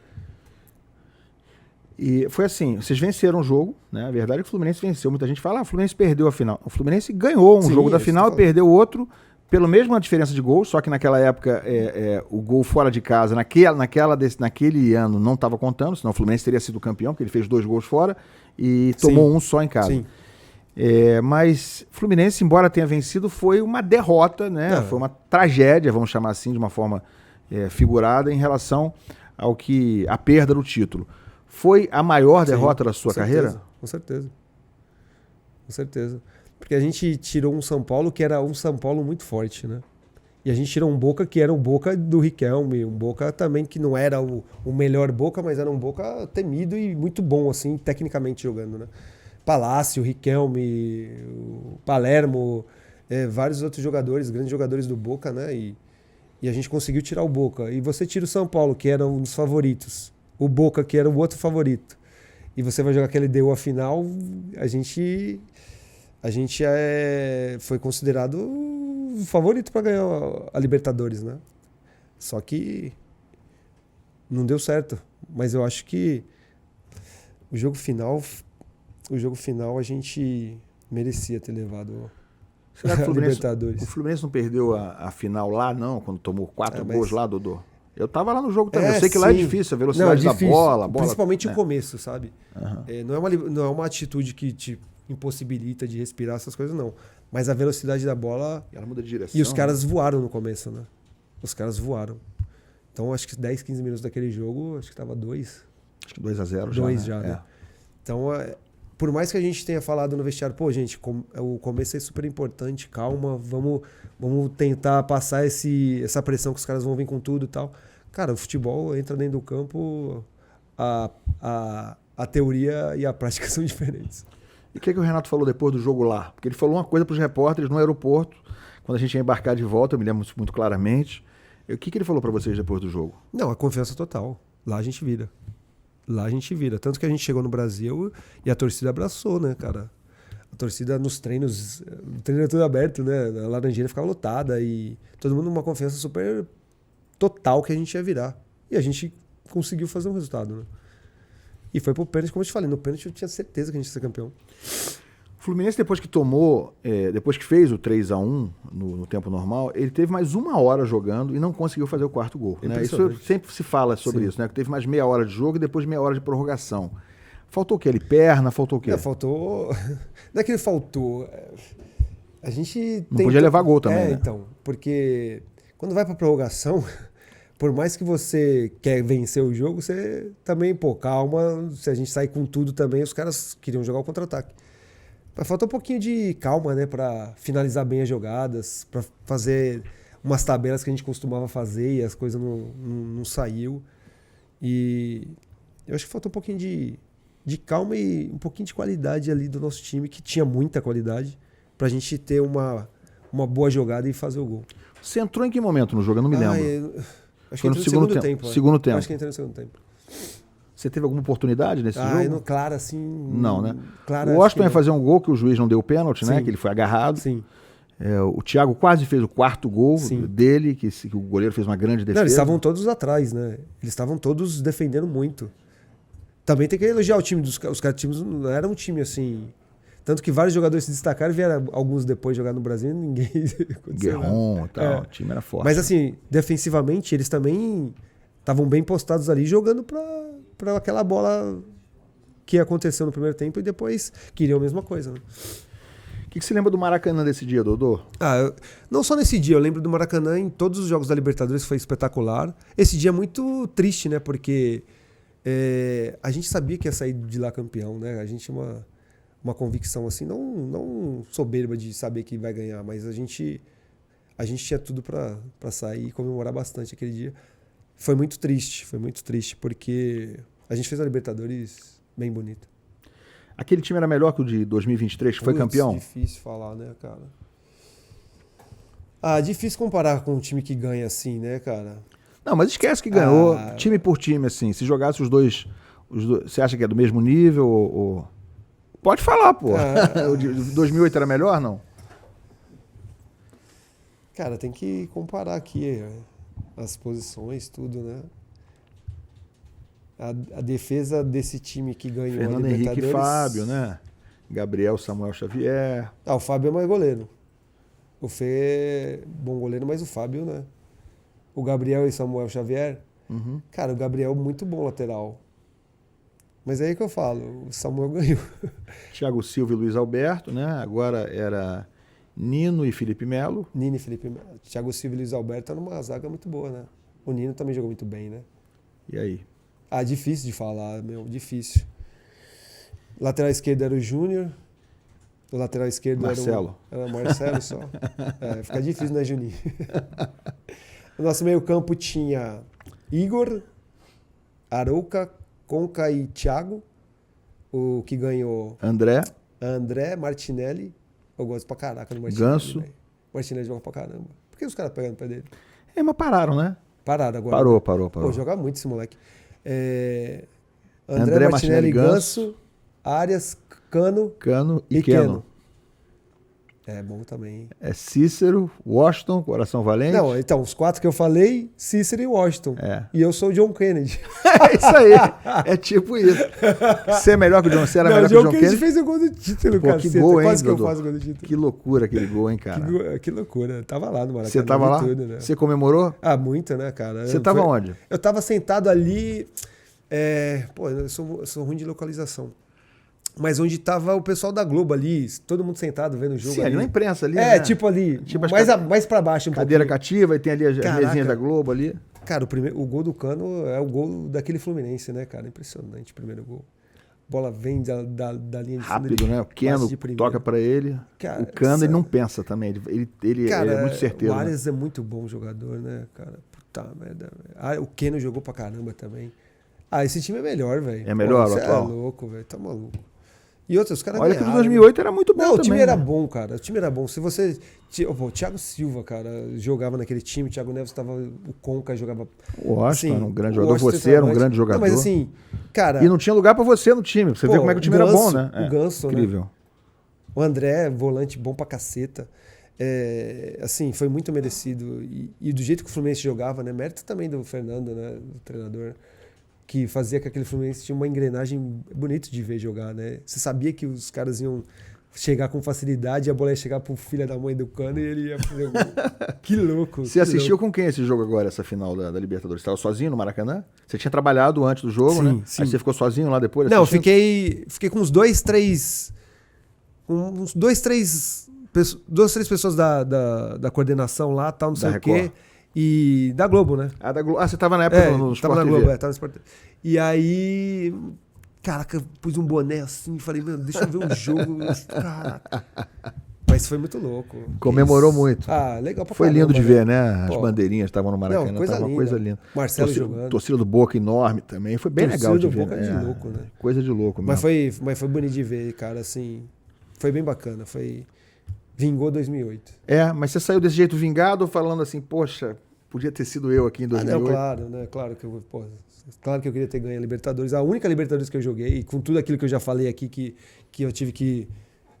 E foi assim, vocês venceram o jogo, né? A verdade é que o Fluminense venceu. Muita gente fala, o Fluminense perdeu a final. O Fluminense ganhou um jogo da final e perdeu o outro pelo mesma diferença de gols, só que naquela época o gol fora de casa, naquele ano não estava contando, senão o Fluminense teria sido campeão, porque ele fez 2 gols fora e tomou um só em casa. Sim. Mas Fluminense, embora tenha vencido, foi uma derrota, né? Foi uma tragédia, vamos chamar assim, de uma forma figurada, em relação à perda do título. Foi a maior derrota da sua carreira? Com certeza. Com certeza. Porque a gente tirou um São Paulo que era um São Paulo muito forte, né? E a gente tirou um Boca que era um Boca do Riquelme, um Boca também que não era o melhor Boca, mas era um Boca temido e muito bom, assim, tecnicamente jogando, né? Palácio, Riquelme, o Palermo, vários outros jogadores, grandes jogadores do Boca, né? E a gente conseguiu tirar o Boca. E você tira o São Paulo, que era um dos favoritos, o Boca, que era o outro favorito, e você vai jogar aquele LDU a final, a gente foi considerado o favorito para ganhar a Libertadores, né? Só que não deu certo. Mas eu acho que o jogo final a gente merecia ter levado a Libertadores. O Fluminense não perdeu a final lá, não? Quando tomou 4 gols lá, Dodô? Eu tava lá no jogo também. Eu sei que lá é difícil, a velocidade da bola. Principalmente o começo, sabe? Uhum. Não é uma atitude que te impossibilita de respirar essas coisas, não. Mas a velocidade da bola... Ela muda de direção. E os caras voaram no começo, né? Os caras voaram. Então, acho que 10, 15 minutos daquele jogo, acho que tava 2. Acho que 2-0 já. 2 já, né? Então, por mais que a gente tenha falado no vestiário, pô, gente, o começo é super importante, calma, vamos tentar passar essa pressão que os caras vão vir com tudo e tal. Cara, o futebol entra dentro do campo, a teoria e a prática são diferentes. E o que o Renato falou depois do jogo lá? Porque ele falou uma coisa para os repórteres no aeroporto, quando a gente ia embarcar de volta, eu me lembro muito claramente. O que ele falou para vocês depois do jogo? Não, a confiança total. Lá a gente vira. Tanto que a gente chegou no Brasil e a torcida abraçou, né, cara? A torcida nos treinos, o treino era tudo aberto, né? A Laranjeira ficava lotada e todo mundo numa confiança super total que a gente ia virar. E a gente conseguiu fazer um resultado, né? E foi pro pênalti, como eu te falei, no pênalti eu tinha certeza que a gente ia ser campeão. O Fluminense, depois que fez o 3-1 no tempo normal, ele teve mais 1 hora jogando e não conseguiu fazer o 4º gol. Né? Isso sempre se fala sobre isso, né? Que teve mais meia hora de jogo e depois meia hora de prorrogação. Faltou o quê? Perna? Faltou o quê? Faltou... Não é que ele faltou. A gente... Não podia levar gol também, né? Então. Porque quando vai pra prorrogação... Por mais que você quer vencer o jogo, você também, calma. Se a gente sair com tudo também, os caras queriam jogar o contra-ataque. Falta um pouquinho de calma, né? Pra finalizar bem as jogadas, pra fazer umas tabelas que a gente costumava fazer e as coisas não saiu. E eu acho que faltou um pouquinho de calma e um pouquinho de qualidade ali do nosso time, que tinha muita qualidade, pra gente ter uma boa jogada e fazer o gol. Você entrou em que momento no jogo? Eu não me lembro. Acho que entrou no segundo tempo. Segundo tempo. Acho que entrou no segundo tempo. Você teve alguma oportunidade nesse jogo? Claro, assim... Não, né? Claro, o Washington ia fazer um gol que o juiz não deu o pênalti, né? Que ele foi agarrado. Sim. O Thiago quase fez o 4º gol dele, que o goleiro fez uma grande defesa. Não, eles estavam todos atrás, né? Eles estavam todos defendendo muito. Também tem que elogiar o time. Os times não eram um time assim... Tanto que vários jogadores se destacaram e vieram alguns depois jogar no Brasil e ninguém... Guerron e tal, o time era forte. Mas assim, defensivamente, eles também estavam bem postados ali, jogando para aquela bola que aconteceu no primeiro tempo e depois queriam a mesma coisa, né? O que você lembra do Maracanã desse dia, Dodô? Não só nesse dia, eu lembro do Maracanã em todos os jogos da Libertadores, foi espetacular. Esse dia é muito triste, né? Porque a gente sabia que ia sair de lá campeão, né? A gente tinha uma convicção assim, não soberba de saber que vai ganhar, mas a gente tinha tudo para sair e comemorar bastante aquele dia. Foi muito triste, porque a gente fez a Libertadores bem bonita. Aquele time era melhor que o de 2023, que foi campeão? Difícil falar, né, cara? Difícil comparar com um time que ganha assim, né, cara? Não, mas esquece que ganhou, time por time, assim. Se jogasse os Você acha que é do mesmo nível? Pode falar, pô. O de 2008 era melhor, não? Cara, tem que comparar aqui as posições, tudo, né? A defesa desse time que ganhou Fernando Henrique e Fábio, né? Gabriel, Samuel Xavier. O Fábio é mais goleiro. O Fê é bom goleiro, mas o Fábio, né? O Gabriel e Samuel Xavier. Uhum. Cara, o Gabriel é muito bom lateral. Mas é aí que eu falo, o Samuel ganhou. Thiago Silva e Luiz Alberto, né? Agora era Nino e Felipe Melo. Nino e Felipe Melo. Thiago Silva e Luiz Alberto tá numa zaga muito boa, né? O Nino também jogou muito bem, né? E aí? Difícil de falar, meu, difícil. Lateral esquerdo era o Júnior. O lateral esquerdo Marcelo. Era o Marcelo só. Fica difícil, né, Juninho? O nosso meio campo tinha Igor, Arouca, Conca e Thiago. O que ganhou... André, Martinelli. Eu gosto pra caraca do Martinelli. Ganso. Véio. Martinelli joga pra caramba. Por que os caras pegam no pé dele? Mas pararam, né? Pararam agora. Parou. Pô, joga muito esse moleque. André Martinelli, Ganso, Arias, Cano e Keno. É bom também. É Cícero, Washington, Coração Valente. Não, então, os 4 que eu falei, Cícero e Washington. E eu sou o John Kennedy. É isso aí. É tipo isso. Você é melhor que o John? Você era melhor que o John Kennedy? Fez o gol do título, cara. Que gol, hein, quase que Dodô? eu faço o gol do título. Que loucura aquele gol, hein, cara? Que loucura. Tava lá no Maracanã. Você tava lá? Tudo, né? Você comemorou? Muito, né, cara? Você tava onde? Eu tava sentado ali... eu sou ruim de localização. Mas onde tava o pessoal da Globo ali, todo mundo sentado vendo o jogo. Sim, ali na imprensa ali, né? Tipo ali, tipo mais pra baixo um cadeira pouquinho. Cativa, e tem ali as mesinhas da Globo ali. Cara, o gol do Cano é o gol daquele Fluminense, né, cara? Impressionante o primeiro gol. A bola vem da linha de fundo. Rápido, né? O Keno toca pra ele. Cara, o Cano, ele não pensa também. Ele cara, é muito certeiro. O Arias é muito bom jogador, né, cara? Puta merda. O Keno jogou pra caramba também. Esse time é melhor, velho. É melhor, o atual? Você é louco, velho. Tá maluco. E outros, os caras Olha que o 2008 era muito bom também. O time era bom, cara. O time era bom. Se você... o Thiago Silva, cara, jogava naquele time. O Thiago Neves estava... O Conca jogava... O Washington era um grande jogador. Você era um grande jogador. Não, mas assim, cara... E não tinha lugar pra você no time. Pra você ver como é que o time era bom, né? O Ganso, incrível. Né? O André, volante bom pra caceta. Assim, foi muito merecido. E do jeito que o Fluminense jogava, né? Mérito também do Fernando, né? Do treinador. Que fazia que aquele Fluminense tinha uma engrenagem bonita de ver jogar, né? Você sabia que os caras iam chegar com facilidade e a bola ia chegar pro filho da mãe do Cano e ele ia fazer o gol. Que louco. Você assistiu com quem esse jogo agora, essa final da Libertadores? Você estava sozinho no Maracanã? Você tinha trabalhado antes do jogo, né? Sim. Aí você ficou sozinho lá depois? Não, fiquei com uns duas, três pessoas da coordenação lá, tal, não sei o quê. E da Globo, né? Da Globo. Você tava na época no Sport tava na TV. Globo, tava no Sport TV. E aí, caraca, pus um boné assim, falei, mano, deixa eu ver um jogo. Caraca. Mas foi muito louco. Comemorou muito. Legal pra Foi caramba, lindo de ver, né? As Pô. bandeirinhas estavam no Maracanã. Tava uma coisa linda. Marcelo jogando. Torcida do Boca enorme também. Foi bem legal de ver. Torcida do Boca de louco, né? Coisa de louco mesmo. Mas foi bonito de ver, cara, assim. Foi bem bacana. Vingou 2008. Mas você saiu desse jeito vingado, falando assim, poxa, podia ter sido eu aqui em 2008. Não, claro, né? Claro que eu queria ter ganho a Libertadores. A única Libertadores que eu joguei, e com tudo aquilo que eu já falei aqui, que eu tive que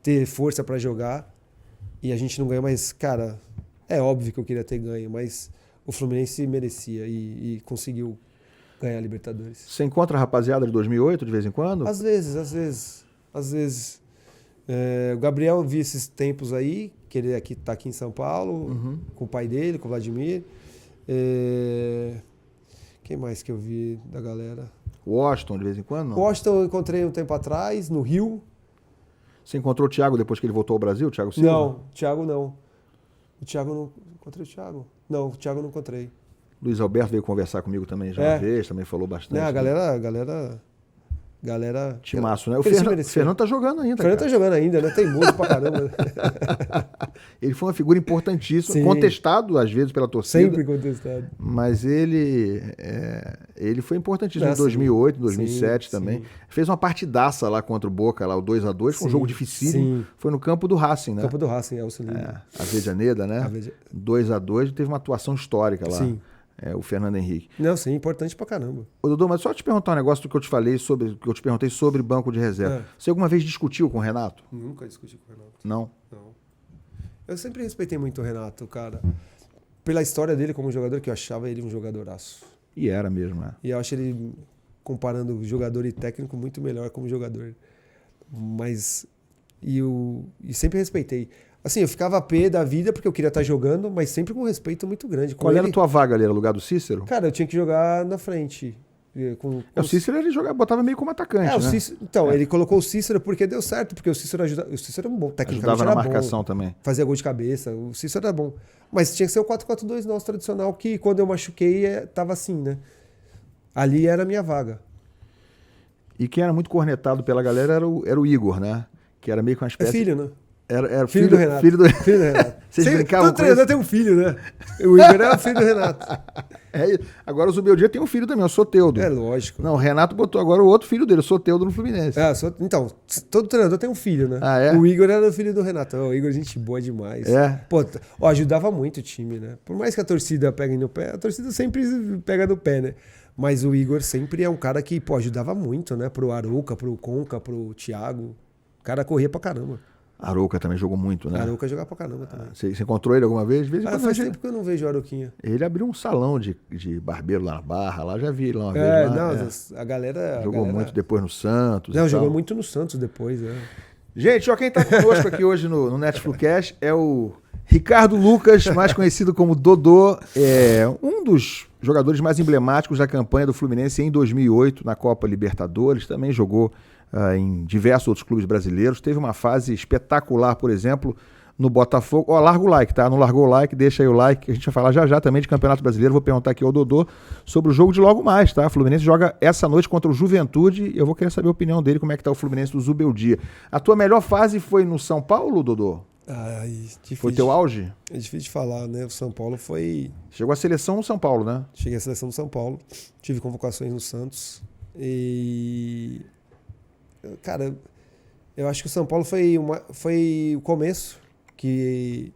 ter força pra jogar, e a gente não ganhou, mas, cara, é óbvio que eu queria ter ganho, mas o Fluminense merecia e conseguiu ganhar a Libertadores. Você encontra a rapaziada de 2008 de vez em quando? Às vezes. O Gabriel vi esses tempos aí, que ele tá aqui em São Paulo, com o pai dele, com o Vladimir. Quem mais que eu vi da galera? Washington, de vez em quando? Não? Washington eu encontrei um tempo atrás, no Rio. Você encontrou o Thiago depois que ele voltou ao Brasil, o Thiago Silva? Não, Thiago não. Encontrei o Thiago? Não, o Thiago não encontrei. Luiz Alberto veio conversar comigo também já uma vez, também falou bastante. A galera... Timaço, né? O Fernando tá jogando ainda. O Fernando tá jogando ainda, né? Teimoso pra caramba. Ele foi uma figura importantíssima, contestado às vezes pela torcida. Sempre contestado. Mas ele foi importantíssimo em 2008, 2007 também. Sim. Fez uma partidaça lá contra o Boca, lá o 2-2, foi um jogo dificílimo. Foi no campo do Racing, né? Campo do Racing, Avejaneda, né? 2-2, teve uma atuação histórica lá. Sim. o Fernando Henrique. Não, sim, importante pra caramba. Ô, Dodô, mas só te perguntar um negócio do que eu te falei sobre, que eu te perguntei sobre banco de reserva. Você alguma vez discutiu com o Renato? Nunca discuti com o Renato. Não? Não. Eu sempre respeitei muito o Renato, cara. Pela história dele como jogador, que eu achava ele um jogadoraço. E era mesmo, né? E eu acho ele, comparando jogador e técnico, muito melhor como jogador. Mas... E sempre respeitei. Assim, eu ficava a pé da vida porque eu queria estar jogando, mas sempre com respeito muito grande. Qual era a tua vaga ali? Era lugar do Cícero? Cara, eu tinha que jogar na frente. O Cícero ele botava meio como atacante, né? Cícero, então, ele colocou o Cícero porque deu certo, porque o Cícero o Cícero era um bom, tecnicamente ajudava era na marcação bom, também. fazia gol de cabeça, o Cícero era bom. Mas tinha que ser o 4-4-2 nosso tradicional, que quando eu machuquei tava assim, né? Ali era a minha vaga. E quem era muito cornetado pela galera era o Igor, né? Que era meio que uma espécie... É filho, né? Era filho do Renato. Filho do Renato. Vocês brincavam todo com treinador isso? tem um filho, né? O Igor era filho do Renato. Agora o Zubeldia tem um filho também, o Soteldo. É lógico. Não, o Renato botou agora o outro filho dele, o Soteldo, no Fluminense. Então, todo treinador tem um filho, né? Ah, é? O Igor era o filho do Renato. O Igor, gente boa demais. É. Pô, ajudava muito o time, né? Por mais que a torcida pegue no pé, a torcida sempre pega no pé, né? Mas o Igor sempre é um cara que, ajudava muito, né? Pro Arouca, pro Conca, pro Thiago. O cara corria pra caramba. Arouca também jogou muito, né? Arouca jogava pra caramba também. Você encontrou ele alguma vez? De vez em quando Faz tempo que eu não vejo o Arouquinha. Ele abriu um salão de barbeiro lá na Barra, lá já vi ele lá uma vez. Lá, a galera... Jogou muito depois no Santos. Não, jogou muito no Santos depois, né? Gente, quem tá conosco aqui hoje no Netflix é o Ricardo Lucas, mais conhecido como Dodô, um dos jogadores mais emblemáticos da campanha do Fluminense em 2008, na Copa Libertadores, também jogou em diversos outros clubes brasileiros, teve uma fase espetacular, por exemplo, no Botafogo. Larga o like, tá? Não largou o like, deixa aí o like, que a gente vai falar já também de Campeonato Brasileiro. Vou perguntar aqui ao Dodô sobre o jogo de logo mais, tá? O Fluminense joga essa noite contra o Juventude e eu vou querer saber a opinião dele, como é que tá o Fluminense do Zubeldia. A tua melhor fase foi no São Paulo, Dodô? Foi teu auge? É difícil de falar, né? O São Paulo foi... Chegou à seleção no São Paulo, né? Cheguei à seleção do São Paulo, tive convocações no Santos cara, eu acho que o São Paulo foi o começo de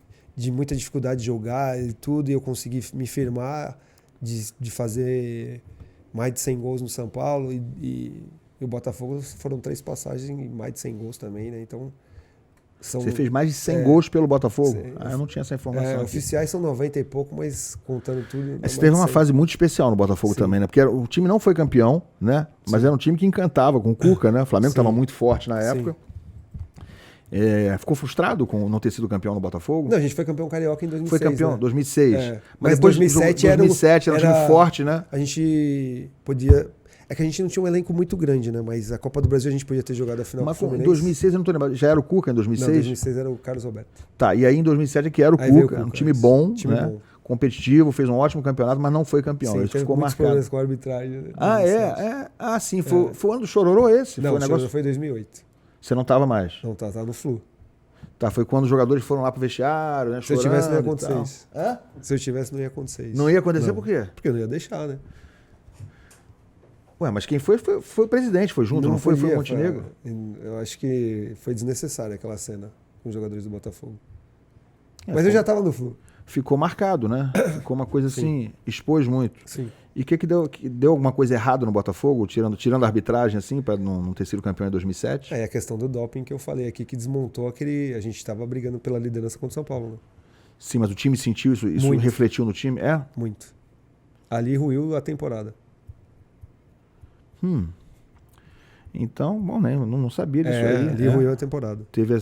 muita dificuldade de jogar e tudo, e eu consegui me firmar de fazer mais de 100 gols no São Paulo e o Botafogo foram 3 passagens e mais de 100 gols também, né? Então você fez mais de 100 gols pelo Botafogo? Sim. Eu não tinha essa informação. Oficiais são 90 e pouco, mas contando tudo... Você teve uma fase muito especial no Botafogo também, né? Porque o time não foi campeão, né? Mas era um time que encantava com o Cuca, né? O Flamengo estava muito forte na época. Ficou frustrado com não ter sido campeão no Botafogo? Não, a gente foi campeão carioca em 2006. Foi campeão em 2006. Mas depois 2007 era um time forte, né? A gente podia... É que a gente não tinha um elenco muito grande, né? Mas a Copa do Brasil a gente podia ter jogado a final com o Fluminense. Em 2006 eu não tô lembrado. Já era o Cuca em 2006? Não, em 2006 era o Carlos Roberto. Tá, e aí em 2007 que era o Cuca, um time bom, né? Bom. Competitivo, fez um ótimo campeonato, mas não foi campeão. Sim, isso ficou marcado. Problemas com a arbitragem. Né? Sim, foi o ano do Chororô esse? Não, foi o Chororô foi em 2008. Você não tava mais? Não, tava no Flu. Tá, foi quando os jogadores foram lá pro vestiário, né? Se eu tivesse, não ia acontecer isso. Se eu tivesse, não ia acontecer isso. Não ia acontecer por quê? Porque eu não ia deixar, né? Ué, mas quem foi o presidente, foi junto, não foi o Montenegro? Eu acho que foi desnecessária aquela cena com os jogadores do Botafogo. Mas eu já estava no Flu. Ficou marcado, né? Ficou uma coisa assim, expôs muito. Sim. E o que deu alguma coisa errada no Botafogo, tirando a arbitragem, assim, para não ter sido campeão em 2007? A questão do doping que eu falei aqui, que desmontou aquele... A gente estava brigando pela liderança contra o São Paulo, né? Sim, mas o time sentiu isso? Isso refletiu no time? Muito. Ali ruiu a temporada. Então, bom, né? Eu não sabia disso aí. Ali ruiu a temporada. Teve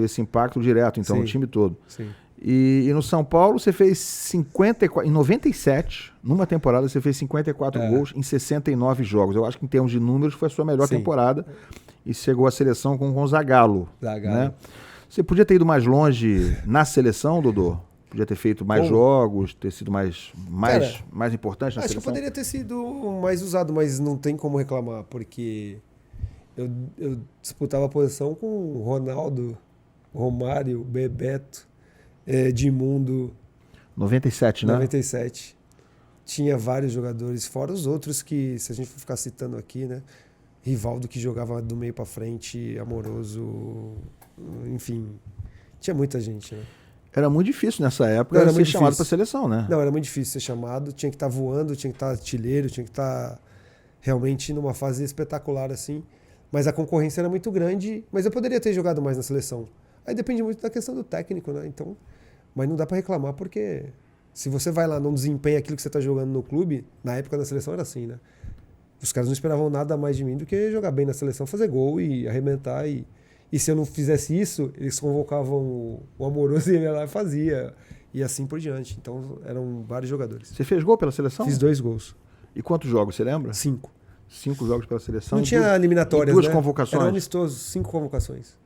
esse impacto direto, então, no time todo. Sim. E no São Paulo você fez 54... Em 97, numa temporada, você fez 54 gols em 69 jogos. Eu acho que em termos de números foi a sua melhor temporada. E chegou à seleção com o Zagallo. Né? Você podia ter ido mais longe na seleção, Dodô? Podia ter feito mais jogos, ter sido mais importante na seleção? Acho que poderia ter sido mais usado, mas não tem como reclamar, porque eu disputava a posição com o Ronaldo, Romário, Bebeto, Edmundo. 97, né? 97. Tinha vários jogadores, fora os outros que, se a gente for ficar citando aqui, né? Rivaldo, que jogava do meio para frente, Amoroso, enfim. Tinha muita gente, né? Era muito difícil nessa época Não, era ser muito chamado difícil. para seleção, né? Não, era muito difícil ser chamado. Tinha que estar voando, tinha que estar artilheiro, tinha que estar realmente numa fase espetacular assim. Mas a concorrência era muito grande, mas eu poderia ter jogado mais na seleção. Aí depende muito da questão do técnico, né? Então, mas não dá para reclamar porque se você vai lá não desempenha aquilo que você está jogando no clube, na época da seleção era assim, né? Os caras não esperavam nada mais de mim do que jogar bem na seleção, fazer gol e arrebentar. E se eu não fizesse isso, eles convocavam o Amoroso e ele ia lá e fazia. E assim por diante. Então eram vários jogadores. Você fez gol pela seleção? Fiz 2 gols. E quantos jogos, você lembra? 5. 5 jogos pela seleção. Não tinha eliminatórias, duas né? convocações. Era amistoso, 5 convocações.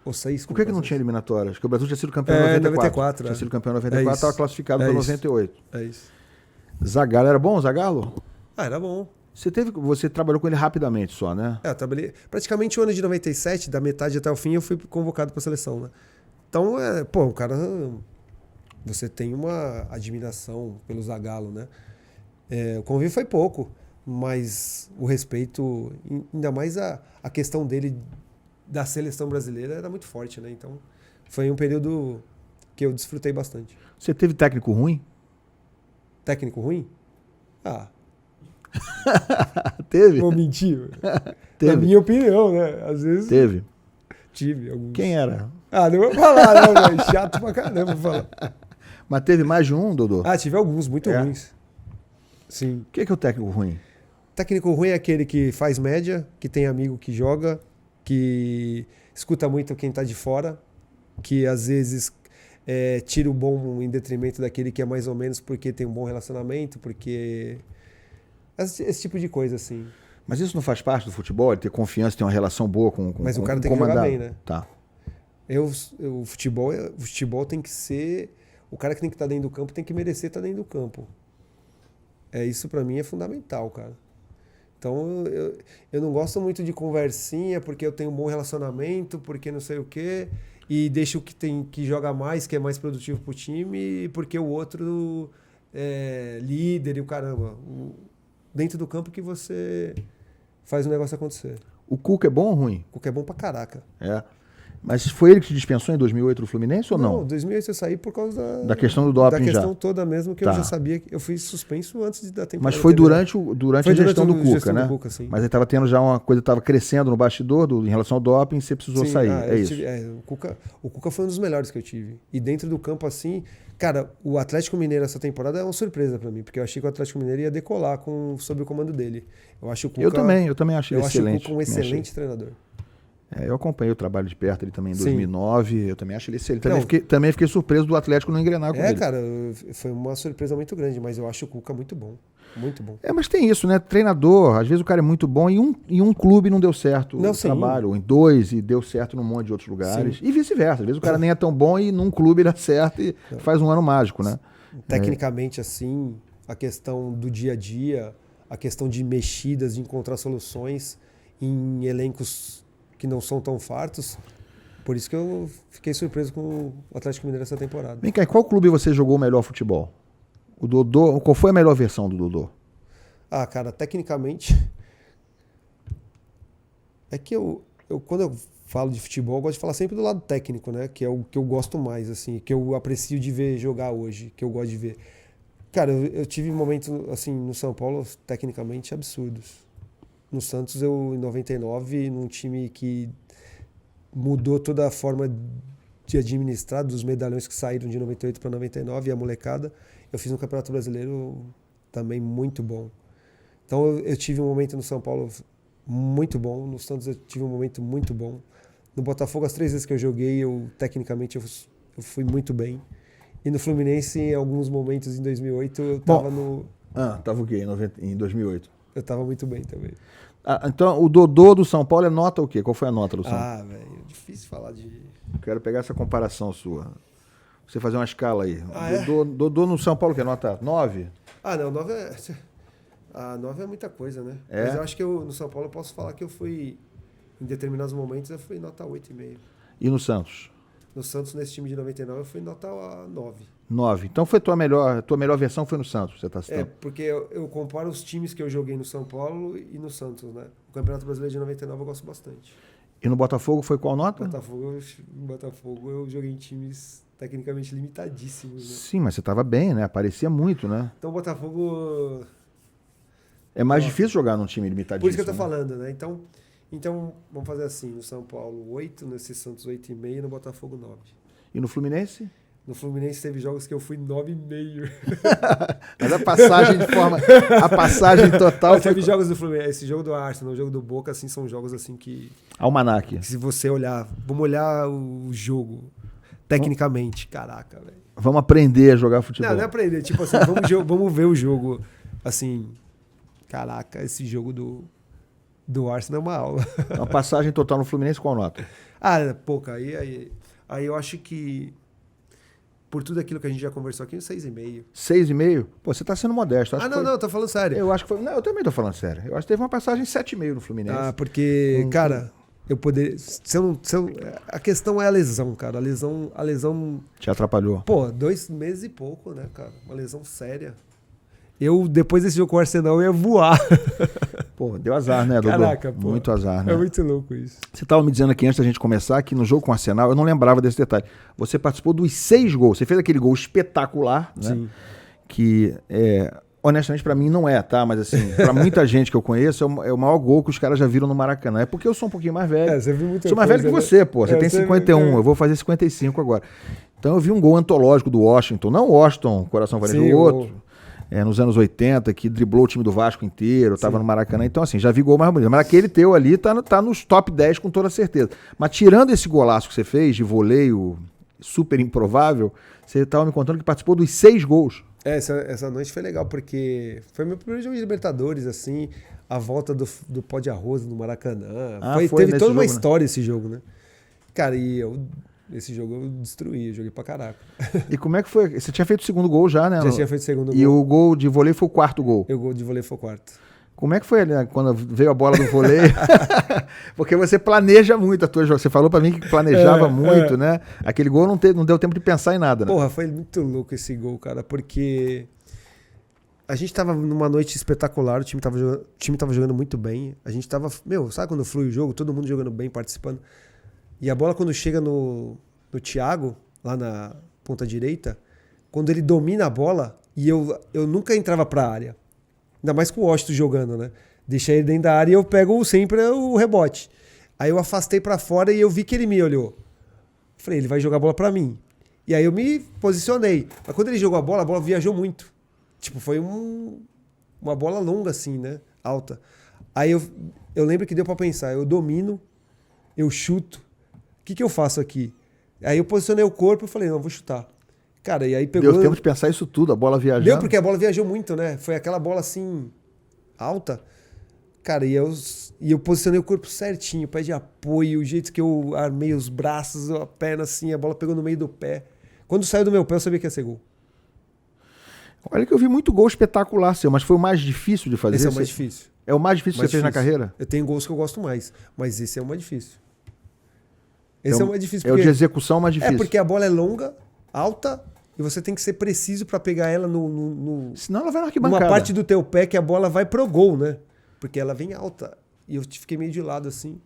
Ou 6 Por que não tinha eliminatórias? Porque o Brasil tinha sido campeão em 94. 94, Tinha é. sido campeão em 94, É estava isso. classificado É para isso. 98. É isso. Zagallo, era bom o Zagallo? Ah, era bom. Você trabalhou com ele rapidamente só, né? Eu trabalhei praticamente o ano de 97, da metade até o fim, eu fui convocado para a seleção, né? Então, o cara, você tem uma admiração pelo Zagallo, né? O convívio foi pouco, mas o respeito, ainda mais a questão dele da seleção brasileira era muito forte, né? Então, foi um período que eu desfrutei bastante. Você teve técnico ruim? Técnico ruim? Ah, Teve? vou mentir. Teve. Na minha opinião, né? Às vezes Teve. tive alguns. Quem era? Ah, não vou falar, não, velho. Chato pra caramba falar. Mas teve mais de um, Dodô? Ah, tive alguns muito É? ruins. Sim. O que é o técnico ruim? Técnico ruim é aquele que faz média, que tem amigo que joga, que escuta muito quem tá de fora, que às vezes tira o bom em detrimento daquele que é mais ou menos porque tem um bom relacionamento, porque... Esse tipo de coisa, assim. Mas isso não faz parte do futebol? Ele ter confiança, ter uma relação boa com Mas o cara com tem que jogar comandante? bem, né? Tá. O futebol tem que ser... O cara que tem que estar dentro do campo tem que merecer estar dentro do campo. Isso pra mim é fundamental, cara. Então eu não gosto muito de conversinha porque eu tenho um bom relacionamento, porque não sei o quê, e deixo que joga mais, que é mais produtivo pro time, porque o outro é líder e o caramba. Dentro do campo que você faz o negócio acontecer. O Cuca é bom ou ruim? O que é bom pra caraca. É. Mas foi ele que te dispensou em 2008 no Fluminense ou não? Não, 2008 eu saí por causa Da questão do doping da questão já. toda mesmo, que Tá. eu já sabia que eu fui suspenso antes da temporada. Mas foi terminar. durante Foi a gestão do a Cuca, gestão né? do Cuca, sim. Mas ele estava tendo já uma coisa, estava crescendo no bastidor em relação ao doping, você precisou Sim, sair. eu Isso. tive- o Cuca foi um dos melhores que eu tive. E dentro do campo, assim, cara, o Atlético Mineiro essa temporada é uma surpresa pra mim, porque eu achei que o Atlético Mineiro ia decolar sob o comando dele. Eu acho o Cuca, Eu também achei eu ele acho o excelente. Cuca um excelente treinador. Eu acompanhei o trabalho de perto ele também em Sim. 2009, eu também acho ele excelente. Não. Também fiquei surpreso do Atlético não engrenar com ele. Cara, foi uma surpresa muito grande, mas eu acho o Cuca muito bom. Muito bom. Mas tem isso, né? Treinador, às vezes o cara é muito bom e em um clube não deu certo Não, o sim. trabalho, ou em dois e deu certo num monte de outros lugares. Sim. E vice-versa. Às vezes o cara nem é tão bom e num clube ele acerta e faz um ano mágico, né? Tecnicamente, assim, a questão do dia a dia, a questão de mexidas, de encontrar soluções em elencos que não são tão fartos. Por isso que eu fiquei surpreso com o Atlético Mineiro essa temporada. Vem cá, em qual clube você jogou o melhor futebol? O Dodô, qual foi a melhor versão do Dodô? Ah, cara, tecnicamente... É que quando eu falo de futebol, eu gosto de falar sempre do lado técnico, né? Que é o que eu gosto mais, assim, que eu aprecio de ver jogar hoje, que eu gosto de ver. Cara, eu tive momentos, assim, no São Paulo, tecnicamente absurdos. No Santos, em 99, num time que mudou toda a forma de administrar, dos medalhões que saíram de 98 para 99 e a molecada, eu fiz um Campeonato Brasileiro também muito bom. Então eu tive um momento no São Paulo muito bom, no Santos eu tive um momento muito bom. No Botafogo, as 3 vezes que eu joguei, tecnicamente eu fui muito bem. E no Fluminense, em alguns momentos em 2008, eu tava Tava o quê em 2008? Eu tava muito bem também. Então, o Dodô do São Paulo é nota o quê? Qual foi a nota do São Paulo? Velho, difícil falar de... Quero pegar essa comparação sua. Você fazer uma escala aí. É? Dodô no São Paulo, que é nota 9? Não, 9 é... 9 é muita coisa, né? É? Mas eu acho que no São Paulo eu posso falar que eu fui, em determinados momentos, eu fui nota 8,5. E no Santos? No Santos, nesse time de 99, eu fui nota 9. 9. Então foi tua melhor versão foi no Santos, você está citando. Porque eu comparo os times que eu joguei no São Paulo e no Santos, né? O Campeonato Brasileiro de 99 eu gosto bastante. E no Botafogo foi qual nota? Botafogo eu joguei em times tecnicamente limitadíssimos, né? Sim, mas você estava bem, né? Aparecia muito, né? Então o Botafogo... É mais difícil jogar num time limitadíssimo. Por isso que eu tô falando, né? Então, vamos fazer assim, no São Paulo 8, nesse Santos 8,5 e no Botafogo 9. E no Fluminense? No Fluminense teve jogos que eu fui 9,5. Mas a passagem total Mas teve jogos do Fluminense, esse jogo do Arsenal, o jogo do Boca, assim, são jogos assim que... Almanac. Se você olhar, vamos olhar o jogo tecnicamente, caraca, velho. Vamos aprender a jogar futebol. Não é aprender, tipo assim, vamos ver o jogo, assim, caraca, esse jogo do Arsenal é uma aula. A passagem total no Fluminense, qual nota? Pouca, aí eu acho que por tudo aquilo que a gente já conversou aqui, 6,5. 6,5? Pô, você tá sendo modesto. Não, tô falando sério. Eu acho que foi... Não, eu também tô falando sério. Eu acho que teve uma passagem 7,5 no Fluminense. Porque, cara, eu poderia... a questão é a lesão, cara. A lesão... Te atrapalhou. Pô, 2 meses e pouco, né, cara? Uma lesão séria. Depois desse jogo com o Arsenal, eu ia voar. Pô, deu azar, né, Dodô? Caraca, pô. Muito azar, né? É muito louco isso. Você estava me dizendo aqui antes da gente começar que no jogo com o Arsenal, eu não lembrava desse detalhe. Você participou dos 6 gols. Você fez aquele gol espetacular, né? Sim. Que, honestamente, pra mim não é, tá? Mas assim, pra muita gente que eu conheço, é o maior gol que os caras já viram no Maracanã. É porque eu sou um pouquinho mais velho. Você viu muita sou mais velho que você, pô. Você tem 51, eu vou fazer 55 agora. Então eu vi um gol antológico do Washington. Não o Washington, Coração Valente, o outro. Nos anos 80, que driblou o time do Vasco inteiro, estava no Maracanã. Então, assim, já vi gol mais bonito. Mas aquele teu ali tá nos top 10 com toda certeza. Mas tirando esse golaço que você fez, de voleio super improvável, você estava me contando que participou dos 6 gols. Essa noite foi legal, porque foi meu primeiro jogo de Libertadores, assim, a volta do pó de arroz no Maracanã. Teve toda uma história esse jogo, né? Cara, esse jogo eu destruí, eu joguei pra caraca. E como é que foi? Você tinha feito o segundo gol já, né? Já tinha feito o segundo gol. E o gol de voleio foi o 4º gol? O gol de voleio foi o 4º. Como é que foi, né, quando veio a bola do voleio? Porque você planeja muito a tua jogada. Você falou pra mim que planejava muito, né? Aquele gol não deu tempo de pensar em nada, né? Porra, foi muito louco esse gol, cara, porque a gente tava numa noite espetacular, o time tava jogando muito bem. A gente tava, sabe quando flui o jogo? Todo mundo jogando bem, participando. E a bola quando chega no Thiago, lá na ponta direita, quando ele domina a bola, e eu nunca entrava pra área. Ainda mais com o Washington jogando, né? Deixa ele dentro da área e eu pego sempre o rebote. Aí eu afastei pra fora e eu vi que ele me olhou. Falei, ele vai jogar a bola pra mim. E aí eu me posicionei. Mas quando ele jogou a bola viajou muito. Tipo, foi uma bola longa assim, né? Alta. Aí eu lembro que deu pra pensar, eu domino, eu chuto. O que eu faço aqui? Aí eu posicionei o corpo e falei, não, vou chutar. Cara, e aí pegou... Deu tempo de pensar isso tudo, a bola viajando? Deu, porque a bola viajou muito, né? Foi aquela bola assim, alta. Cara, e eu posicionei o corpo certinho, pé de apoio, o jeito que eu armei os braços, a perna assim, a bola pegou no meio do pé. Quando saiu do meu pé, eu sabia que ia ser gol. Olha que eu vi muito gol espetacular seu, mas foi o mais difícil de fazer? Esse é o mais difícil. É o mais difícil que você fez na carreira? Eu tenho gols que eu gosto mais, mas esse é o mais difícil. Esse é o mais difícil. É o de execução mais difícil. É porque a bola é longa, alta, e você tem que ser preciso pra pegar ela senão ela vai na arquibancada. Numa parte do teu pé que a bola vai pro gol, né? Porque ela vem alta. E eu fiquei meio de lado assim.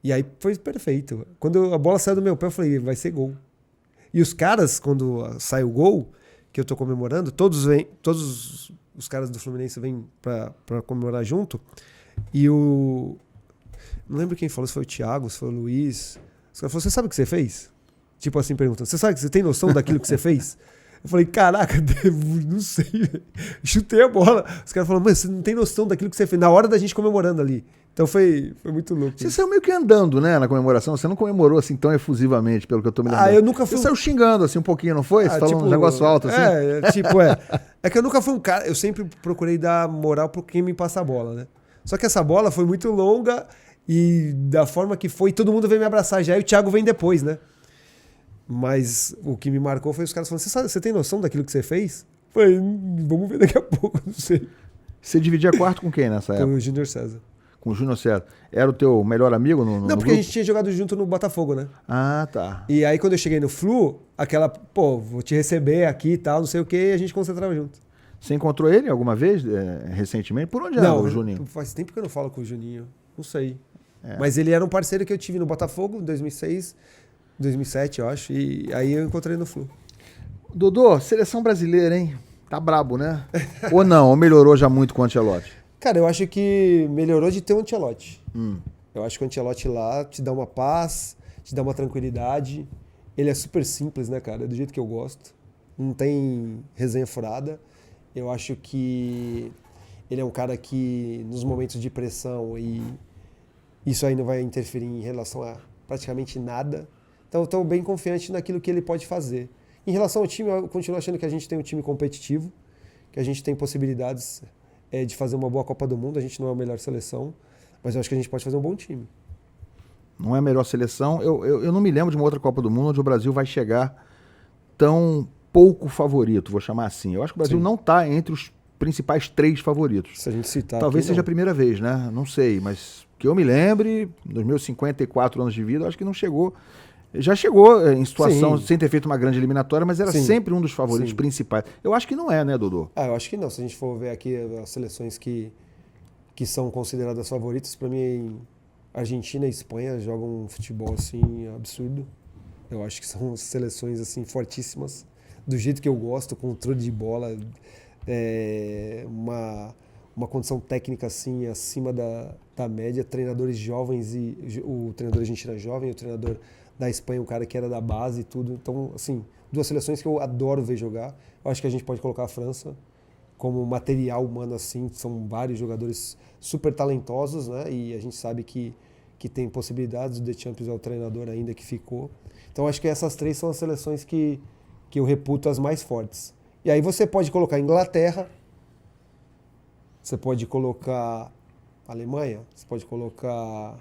E aí foi perfeito. Quando a bola saiu do meu pé, eu falei, vai ser gol. E os caras, quando sai o gol, que eu tô comemorando, todos os caras do Fluminense vêm pra comemorar junto. E não lembro quem falou, se foi o Thiago, se foi o Luiz. Os caras falaram, você sabe o que você fez? Tipo assim, perguntando, você tem noção daquilo que você fez? Eu falei, caraca, não sei. Chutei a bola. Os caras falaram, mas você não tem noção daquilo que você fez. Na hora da gente comemorando ali. Então foi muito louco. Você saiu meio que andando, né, na comemoração. Você não comemorou assim tão efusivamente, pelo que eu tô me lembrando. Eu nunca fui... Você saiu xingando assim um pouquinho, não foi? Você falou um negócio alto assim? É que eu nunca fui um cara... Eu sempre procurei dar moral pra quem me passa a bola, né? Só que essa bola foi muito longa e da forma que foi, todo mundo veio me abraçar já e o Thiago vem depois, né? Mas o que me marcou foi os caras falando, você tem noção daquilo que você fez? Eu falei, vamos ver daqui a pouco, não sei. Você dividia quarto com quem nessa época? Com o Júnior César. Com o Júnior César. Era o teu melhor amigo no Não, porque grupo? a gente tinha jogado junto no Botafogo, né? Ah, tá. E aí quando eu cheguei no Flu, vou te receber aqui e tal, não sei o que, e a gente concentrava junto. Você encontrou ele alguma vez, recentemente? Por onde anda o Juninho? Faz tempo que eu não falo com o Juninho. Não sei. Mas ele era um parceiro que eu tive no Botafogo em 2006, 2007, eu acho. E aí eu encontrei no Flu. Dodô, seleção brasileira, hein? Tá brabo, né? Ou não? Ou melhorou já muito com o Ancelotti? Cara, eu acho que melhorou de ter o Ancelotti. Eu acho que o Ancelotti lá te dá uma paz, te dá uma tranquilidade. Ele é super simples, né, cara? É do jeito que eu gosto. Não tem resenha furada. Eu acho que ele é um cara que, nos momentos de pressão, e isso aí não vai interferir em relação a praticamente nada. Então, eu estou bem confiante naquilo que ele pode fazer. Em relação ao time, eu continuo achando que a gente tem um time competitivo, que a gente tem possibilidades de fazer uma boa Copa do Mundo. A gente não é a melhor seleção, mas eu acho que a gente pode fazer um bom time. Não é a melhor seleção. Eu não me lembro de uma outra Copa do Mundo onde o Brasil vai chegar tão pouco favorito, vou chamar assim. Eu acho que o Brasil não está entre os principais 3 favoritos. Se a gente citar Talvez aqui, seja não. a primeira vez, né? Não sei, mas que eu me lembre, nos meus 54 anos de vida, eu acho que não chegou. Já chegou em situação sem ter feito uma grande eliminatória, mas era sempre um dos favoritos principais. Eu acho que não é, né, Dodô? Eu acho que não. Se a gente for ver aqui as seleções que são consideradas favoritas, para mim, Argentina e Espanha jogam um futebol assim absurdo. Eu acho que são seleções assim fortíssimas, do jeito que eu gosto, controle de bola, uma condição técnica assim acima da média, treinadores jovens, e o treinador argentino é jovem, o treinador da Espanha, um cara que era da base e tudo. Então, assim, 2 seleções que eu adoro ver jogar. Eu acho que a gente pode colocar a França como material humano, assim. São vários jogadores super talentosos, né? E a gente sabe que tem possibilidades. O Deschamps é o treinador ainda que ficou. Então, acho que essas 3 são as seleções que eu reputo as mais fortes. E aí você pode colocar a Inglaterra, você pode colocar a Alemanha, você pode colocar...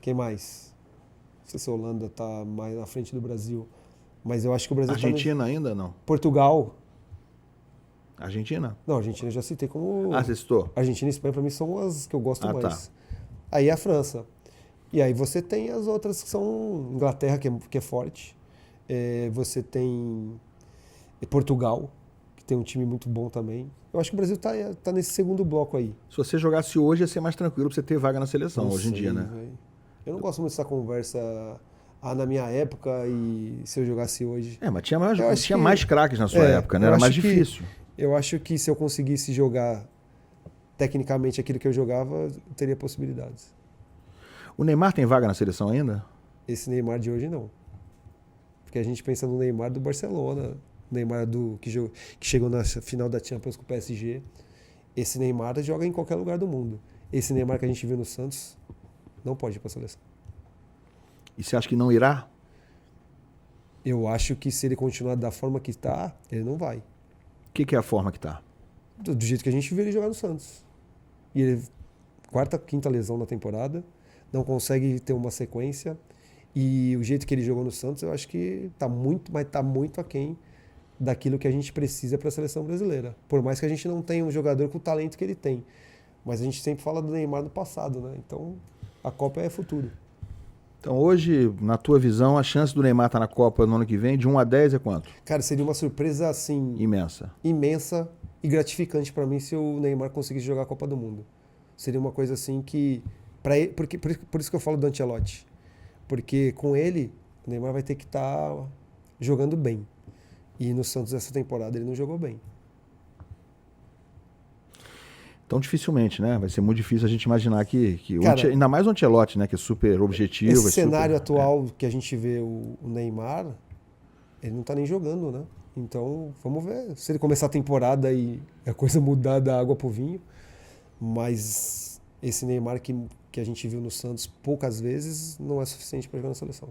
Quem mais? Não sei se a Holanda está mais na frente do Brasil, mas eu acho que o Brasil Argentina ainda não? Portugal. Argentina? Não, Argentina eu já citei como... Você citou? Argentina e Espanha, para mim, são as que eu gosto mais. Tá. Aí a França. E aí você tem as outras que são Inglaterra, que é forte. Você tem Portugal, que tem um time muito bom também. Eu acho que o Brasil tá nesse segundo bloco aí. Se você jogasse hoje, ia ser mais tranquilo pra você ter vaga na seleção, hoje em dia, né? Véio. Eu não gosto muito dessa conversa na minha época e se eu jogasse hoje. Mas tinha mais craques na sua época, né? Era mais difícil. Eu acho que se eu conseguisse jogar tecnicamente aquilo que eu jogava, eu teria possibilidades. O Neymar tem vaga na seleção ainda? Esse Neymar de hoje, não. Porque a gente pensa no Neymar do Barcelona, Neymar que chegou na final da Champions com o PSG. Esse Neymar joga em qualquer lugar do mundo. Esse Neymar que a gente viu no Santos não pode ir para a seleção. E você acha que não irá? Eu acho que se ele continuar da forma que está, ele não vai. O que é a forma que está? Do jeito que a gente viu ele jogar no Santos. E ele, 4ª, 5ª lesão na temporada, não consegue ter uma sequência. E o jeito que ele jogou no Santos, eu acho que está muito aquém daquilo que a gente precisa para a seleção brasileira. Por mais que a gente não tenha um jogador com o talento que ele tem. Mas a gente sempre fala do Neymar no passado, né? Então, a Copa é futuro. Então, hoje, na tua visão, a chance do Neymar estar na Copa no ano que vem, de 1 a 10 é quanto? Cara, seria uma surpresa, assim... Imensa E gratificante para mim se o Neymar conseguisse jogar a Copa do Mundo. Seria uma coisa assim que... Por isso que eu falo do Ancelotti. Porque com ele, o Neymar vai ter que estar jogando bem. E no Santos essa temporada ele não jogou bem. Então, dificilmente, né? Vai ser muito difícil a gente imaginar que Cara, ainda mais o Ancelotti, né? Que é super objetivo. Esse cenário atual que a gente vê o Neymar, ele não tá nem jogando, né? Então, vamos ver. Se ele começar a temporada e a coisa mudar da água pro vinho. Mas esse Neymar que a gente viu no Santos poucas vezes não é suficiente para jogar na seleção.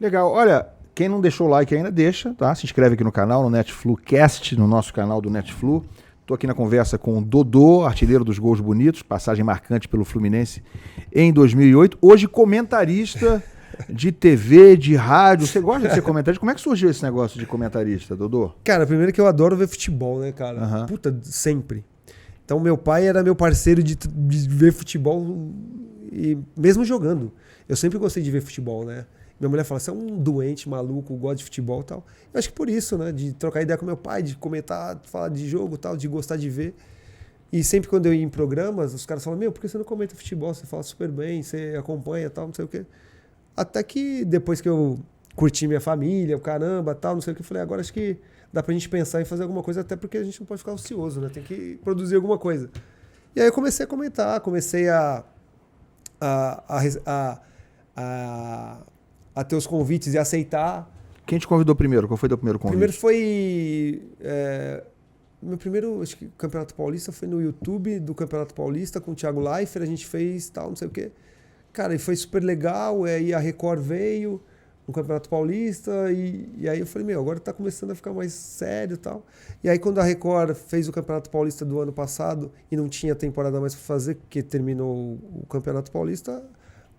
Legal. Olha, quem não deixou o like ainda, deixa, tá? Se inscreve aqui no canal, no NetFluCast, no nosso canal do NetFlu. Estou aqui na conversa com o Dodô, artilheiro dos gols bonitos, passagem marcante pelo Fluminense em 2008. Hoje comentarista de TV, de rádio. Você gosta de ser comentarista? Como é que surgiu esse negócio de comentarista, Dodô? Cara, primeiro que eu adoro ver futebol, né, cara? Uhum. Puta, sempre. Então, meu pai era meu parceiro de ver futebol, e mesmo jogando. Eu sempre gostei de ver futebol, né? Minha mulher fala, você é um doente, maluco, gosta de futebol e tal. Eu acho que por isso, né? De trocar ideia com meu pai, de comentar, falar de jogo e tal, de gostar de ver. E sempre quando eu ia em programas, os caras falam, por que você não comenta futebol? Você fala super bem, você acompanha tal, não sei o quê. Até que depois que eu curti minha família, caramba, tal, não sei o que, eu falei, agora acho que dá pra gente pensar em fazer alguma coisa, até porque a gente não pode ficar ocioso, né? Tem que produzir alguma coisa. E aí eu comecei a comentar, comecei a ter os convites e aceitar. Quem te convidou primeiro? Qual foi o teu primeiro convite? Primeiro foi... meu primeiro, acho que Campeonato Paulista foi no YouTube do Campeonato Paulista com o Thiago Leifert, a gente fez tal, não sei o quê. Cara, e foi super legal, aí a Record veio no Campeonato Paulista, e aí eu falei, agora tá começando a ficar mais sério e tal. E aí quando a Record fez o Campeonato Paulista do ano passado e não tinha temporada mais pra fazer, porque terminou o Campeonato Paulista,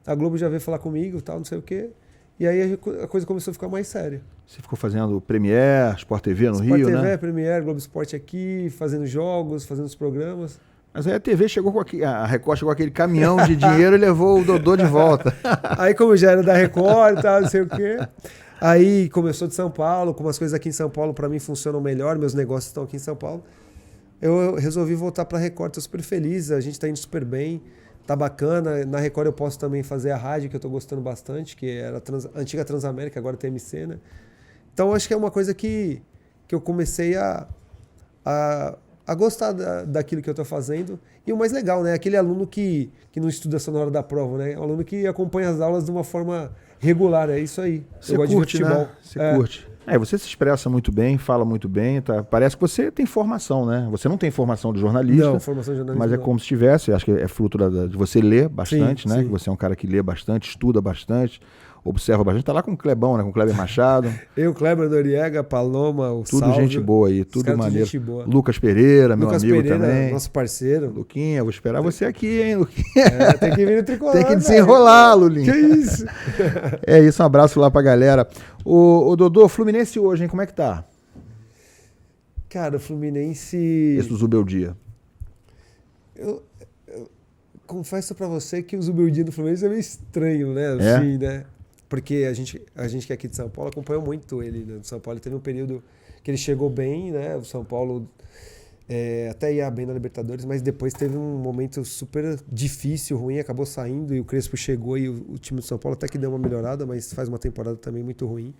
a Globo já veio falar comigo, tal, não sei o quê. E aí a coisa começou a ficar mais séria. Você ficou fazendo Premiere, Sport TV no Sport Rio, TV, né? Premiere, Globo Esporte aqui, fazendo jogos, fazendo os programas. Mas aí a TV chegou a Record chegou com aquele caminhão de dinheiro e levou o Dodô de volta. Aí como já era da Record e tal, não sei o quê. Aí começou de São Paulo, como as coisas aqui em São Paulo para mim funcionam melhor, meus negócios estão aqui em São Paulo. Eu resolvi voltar para a Record, tô super feliz, a gente tá indo super bem, tá bacana. Na Record eu posso também fazer a rádio, que eu tô gostando bastante, que era a antiga Transamérica, agora tem MC, né? Então acho que é uma coisa que eu comecei a gostar daquilo que eu estou fazendo. E o mais legal, né? Aquele aluno que não estuda só na hora da prova, né? É um aluno que acompanha as aulas de uma forma regular, é isso aí. Você curte, de futebol. Né? Você curte. Você se expressa muito bem, fala muito bem, tá? Parece que você tem formação, né? Você não tem formação de jornalista. Não, formação de jornalista. Mas é como se tivesse, acho que é fruto de você ler bastante, sim, né? Sim. Que você é um cara que lê bastante, estuda bastante. Observa bastante, tá lá com o Clebão, né? Com o Kleber Machado. Eu, Kleber Noriega, Paloma, o tudo Salvio, gente boa aí, tudo maneiro. Gente boa. Lucas Pereira, meu amigo Pereira, também. Nosso parceiro. Luquinha, vou esperar você aqui, hein, Luquinha. Tem que vir no tricolor. Tem que desenrolar, Lulinha. Que isso? É isso, um abraço lá pra galera. O Dodô, Fluminense hoje, hein? Como é que tá? Cara, o Fluminense... Esse do Zubeldia. Eu confesso pra você que o Zubeldia do Fluminense é meio estranho, né? Assim, né? Porque a gente que é aqui de São Paulo acompanhou muito ele, né? No São Paulo teve um período que ele chegou bem, né? O São Paulo até ia bem na Libertadores, mas depois teve um momento super difícil, ruim, acabou saindo e o Crespo chegou e o time do São Paulo até que deu uma melhorada, mas faz uma temporada também muito ruim.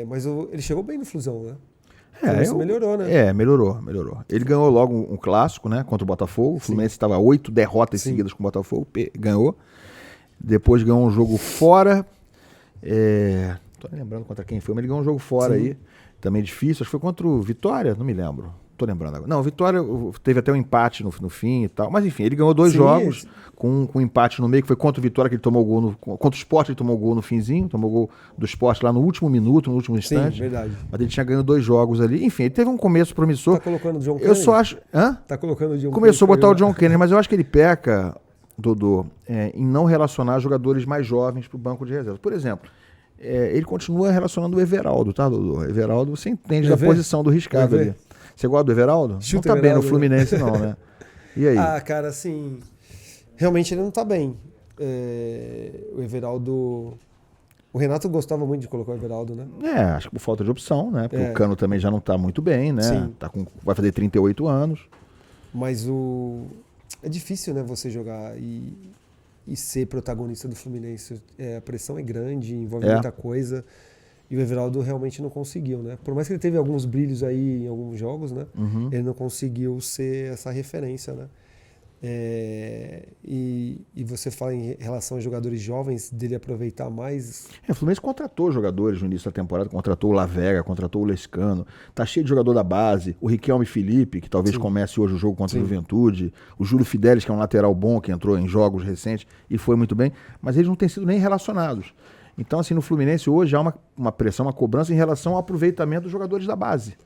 Mas ele chegou bem no Flusão, né? Isso melhorou, né? Melhorou. Ele ganhou logo um clássico, né? Contra o Botafogo. O Fluminense estava 8 derrotas seguidas com o Botafogo, ganhou. Depois ganhou um jogo fora. Tô lembrando contra quem foi, mas ele ganhou um jogo fora aí. Também difícil. Acho que foi contra o Vitória, não me lembro. Tô lembrando agora. Não, o Vitória teve até um empate no fim e tal. Mas enfim, ele ganhou 2 jogos com um empate no meio, que foi contra o Vitória, que ele tomou gol. Contra o Sport, ele tomou gol no finzinho. Tomou gol do Sport lá no último minuto, no último instante. Sim, verdade. Mas ele tinha ganho 2 jogos ali. Enfim, ele teve um começo promissor. Tá colocando o John Kennedy? Eu só acho... Hã? Tá colocando o John Kennedy. Começou a botar o John Kennedy, mas eu acho que ele peca... Dodô, em não relacionar jogadores mais jovens para o banco de reserva. Por exemplo, ele continua relacionando o Everaldo, tá, Dodô? Everaldo, você entende da posição do riscado ali. Você gosta do Everaldo? Chuta não tá Everaldo, bem no Fluminense, não, né? E aí? Cara, assim, realmente ele não tá bem. O Everaldo... O Renato gostava muito de colocar o Everaldo, né? Acho que por falta de opção, né? Porque o Cano também já não tá muito bem, né? Sim. Vai fazer 38 anos. Mas é difícil, né, você jogar e ser protagonista do Fluminense. A pressão é grande, envolve muita coisa. E o Everaldo realmente não conseguiu, né? Por mais que ele teve alguns brilhos aí em alguns jogos, né? Uhum. Ele não conseguiu ser essa referência, né? E você fala em relação a jogadores jovens, dele aproveitar mais... O Fluminense contratou jogadores no início da temporada, contratou o Lavega, contratou o Lescano, tá cheio de jogador da base, o Riquelme Felipe, que talvez comece hoje o jogo contra a Juventude, o Júlio Fidelis, que é um lateral bom, que entrou em jogos recentes e foi muito bem, mas eles não têm sido nem relacionados. Então, assim, no Fluminense hoje há uma pressão, uma cobrança em relação ao aproveitamento dos jogadores da base.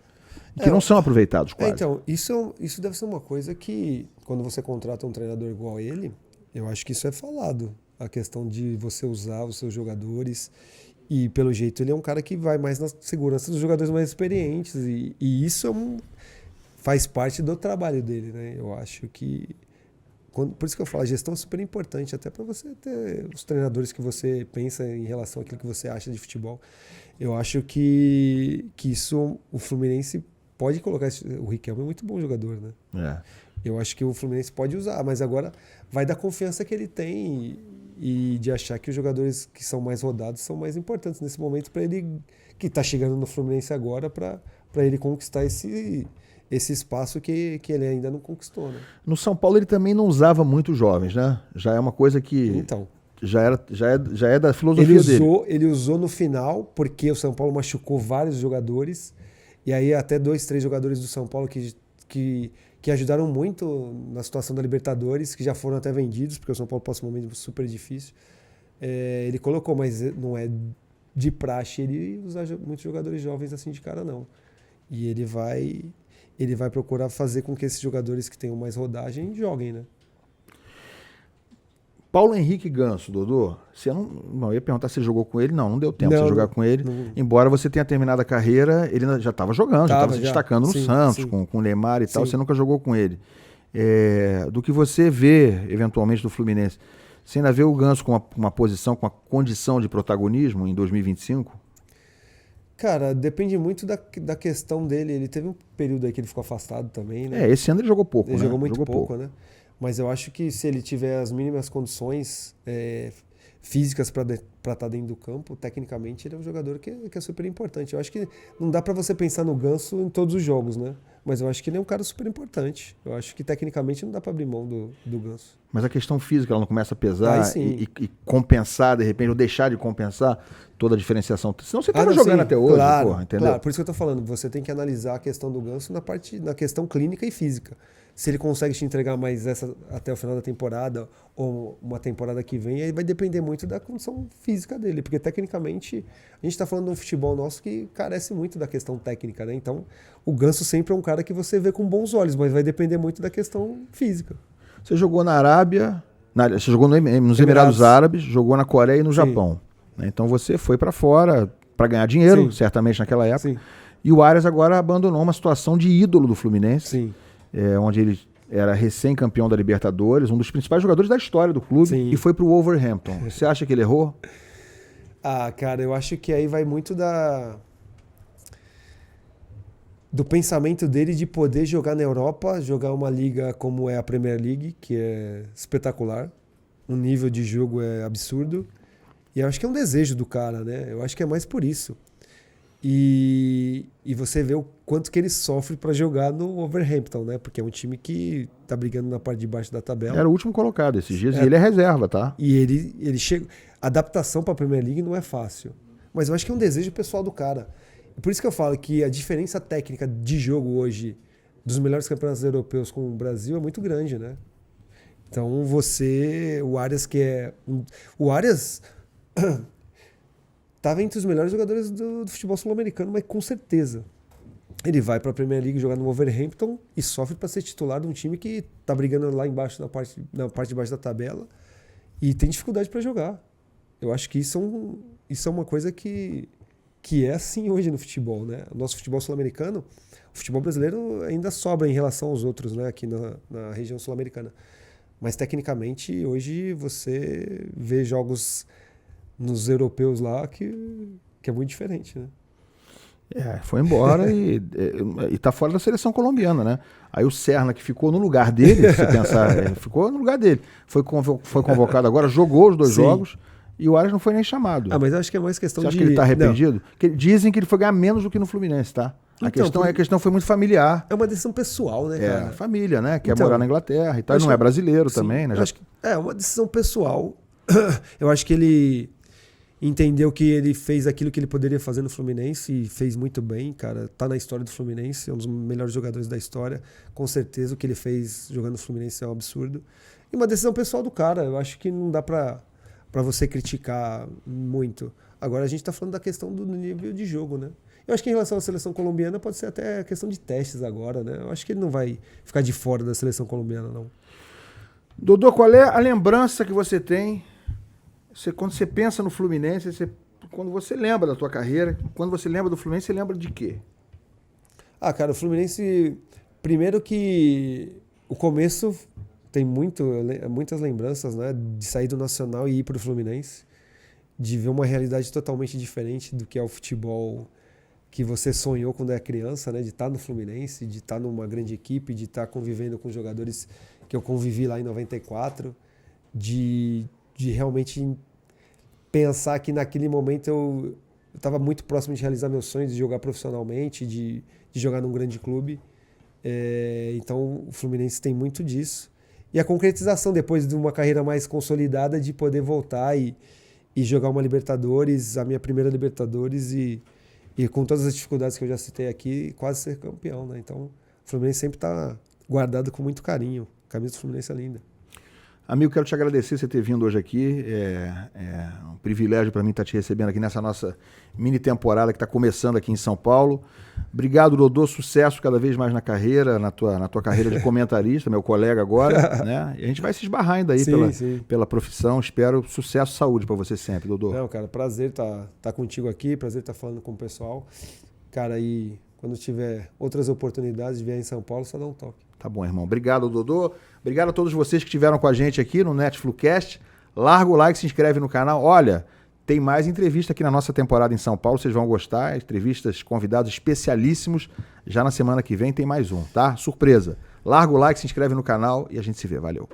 Que não são aproveitados quase. Então, isso deve ser uma coisa que, quando você contrata um treinador igual ele, eu acho que isso é falado. A questão de você usar os seus jogadores. E, pelo jeito, ele é um cara que vai mais na segurança dos jogadores mais experientes. E isso faz parte do trabalho dele, né? Eu acho que... Por isso que eu falo, a gestão é super importante, até para você ter os treinadores que você pensa em relação àquilo que você acha de futebol. Eu acho que isso, o Fluminense pode colocar... O Riquelme é muito bom jogador, né? Eu acho que o Fluminense pode usar, mas agora vai da confiança que ele tem e de achar que os jogadores que são mais rodados são mais importantes nesse momento para ele, que está chegando no Fluminense agora, para ele conquistar esse espaço que ele ainda não conquistou, né? No São Paulo ele também não usava muito jovens, né? Já é uma coisa que Então, já é da filosofia dele. Ele usou no final porque o São Paulo machucou vários jogadores e aí até 2, 3 jogadores do São Paulo que ajudaram muito na situação da Libertadores, que já foram até vendidos, porque o São Paulo passa um momento super difícil. Ele colocou, mas não é de praxe ele usar muitos jogadores jovens assim de cara, não. E ele vai procurar fazer com que esses jogadores que tenham mais rodagem joguem, né? Paulo Henrique Ganso, Dodô, você não, eu ia perguntar se você jogou com ele. Não deu tempo de você jogar com ele. Não. Embora você tenha terminado a carreira, ele já estava jogando, já estava se destacando no Santos, com o Neymar e tal. Você nunca jogou com ele. Do que você vê, eventualmente, do Fluminense, você ainda vê o Ganso com uma posição, com uma condição de protagonismo em 2025? Cara, depende muito da questão dele. Ele teve um período aí que ele ficou afastado também, né? Esse ano ele jogou pouco, ele né? Jogou muito pouco, né? Mas eu acho que se ele tiver as mínimas condições físicas para estar dentro do campo, tecnicamente ele é um jogador que é super importante. Eu acho que não dá para você pensar no Ganso em todos os jogos, né? Mas eu acho que ele é um cara super importante. Eu acho que tecnicamente não dá para abrir mão do Ganso. Mas a questão física, ela não começa a pesar e compensar, de repente, ou deixar de compensar toda a diferenciação. Senão você estava jogando até hoje, claro, porra, entendeu? Claro, por isso que eu estou falando. Você tem que analisar a questão do Ganso na questão clínica e física. Se ele consegue te entregar mais essa até o final da temporada ou uma temporada que vem, aí vai depender muito da condição física dele. Porque, tecnicamente, a gente está falando de um futebol nosso que carece muito da questão técnica, né? Então, o Ganso sempre é um cara que você vê com bons olhos, mas vai depender muito da questão física. Você jogou na Arábia, você jogou nos Emirados Árabes, jogou na Coreia e no Japão. Né? Então, você foi para fora para ganhar dinheiro, certamente naquela época. Sim. E o Arias agora abandonou uma situação de ídolo do Fluminense. Sim. Onde ele era recém-campeão da Libertadores, um dos principais jogadores da história do clube, e foi pro Wolverhampton. Você acha que ele errou? Cara, eu acho que aí vai muito do pensamento dele de poder jogar na Europa, jogar uma liga como é a Premier League, que é espetacular. O nível de jogo é absurdo. E eu acho que é um desejo do cara, né? Eu acho que é mais por isso. E você vê o quanto que ele sofre para jogar no Wolverhampton, né? Porque é um time que tá brigando na parte de baixo da tabela. Era o último colocado esses dias e ele é reserva, tá? E ele chega... A adaptação para a Premier League não é fácil. Mas eu acho que é um desejo pessoal do cara. Por isso que eu falo que a diferença técnica de jogo hoje dos melhores campeonatos europeus com o Brasil é muito grande, né? Então o Arias o Arias... Estava entre os melhores jogadores do futebol sul-americano, mas com certeza. Ele vai para a Premier League jogar no Wolverhampton e sofre para ser titular de um time que está brigando lá embaixo, na parte de baixo da tabela, e tem dificuldade para jogar. Eu acho que isso é uma coisa que é assim hoje no futebol, né? O nosso futebol sul-americano, o futebol brasileiro ainda sobra em relação aos outros, né? Aqui na região sul-americana. Mas tecnicamente hoje você vê jogos nos europeus lá que é muito diferente, né? Foi embora e tá fora da seleção colombiana, né? Aí o Serna, que ficou no lugar dele, se você pensar, ficou no lugar dele. Foi convocado agora, jogou os 2 jogos e o Arias não foi nem chamado. Mas eu acho que é mais questão Você acha que ele tá arrependido? Dizem que ele foi ganhar menos do que no Fluminense, tá? A questão foi muito familiar. É uma decisão pessoal, né, cara? Família, né? Quer morar na Inglaterra e tal. Não é brasileiro também, né? Acho que é uma decisão pessoal. Eu acho que ele entendeu que ele fez aquilo que ele poderia fazer no Fluminense e fez muito bem, cara. Tá na história do Fluminense, é um dos melhores jogadores da história. Com certeza o que ele fez jogando no Fluminense é um absurdo. E uma decisão pessoal do cara. Eu acho que não dá pra você criticar muito. Agora a gente tá falando da questão do nível de jogo, né? Eu acho que em relação à seleção colombiana pode ser até questão de testes agora, né? Eu acho que ele não vai ficar de fora da seleção colombiana, não. Dodô, qual é a lembrança que você tem? Quando você pensa no Fluminense, quando você lembra da tua carreira, quando você lembra do Fluminense, você lembra de quê? Cara, o Fluminense, primeiro que o começo tem muitas lembranças, né? De sair do Nacional e ir para o Fluminense, de ver uma realidade totalmente diferente do que é o futebol que você sonhou quando é criança, né? De estar no Fluminense, de estar numa grande equipe, de estar convivendo com jogadores que eu convivi lá em 94, de realmente pensar que naquele momento eu estava muito próximo de realizar meus sonhos, de jogar profissionalmente, de jogar num grande clube. Então o Fluminense tem muito disso. E a concretização depois de uma carreira mais consolidada de poder voltar e jogar uma Libertadores, a minha primeira Libertadores e com todas as dificuldades que eu já citei aqui, quase ser campeão, né? Então o Fluminense sempre está guardado com muito carinho. A camisa do Fluminense é linda. Amigo, quero te agradecer você ter vindo hoje aqui. É um privilégio para mim estar te recebendo aqui nessa nossa mini temporada que está começando aqui em São Paulo. Obrigado, Dodô. Sucesso cada vez mais na carreira, na tua carreira de comentarista, meu colega agora, né? E a gente vai se esbarrar ainda aí pela profissão. Espero sucesso e saúde para você sempre, Dodô. Não, cara, prazer tá contigo aqui, prazer estar falando com o pessoal. Cara, e quando tiver outras oportunidades de vir em São Paulo, só dá um toque. Tá bom, irmão. Obrigado, Dodô. Obrigado a todos vocês que estiveram com a gente aqui no Netflucast. Larga o like, se inscreve no canal. Olha, tem mais entrevista aqui na nossa temporada em São Paulo. Vocês vão gostar. Entrevistas, convidados especialíssimos. Já na semana que vem tem mais um, tá? Surpresa. Larga o like, se inscreve no canal e a gente se vê. Valeu.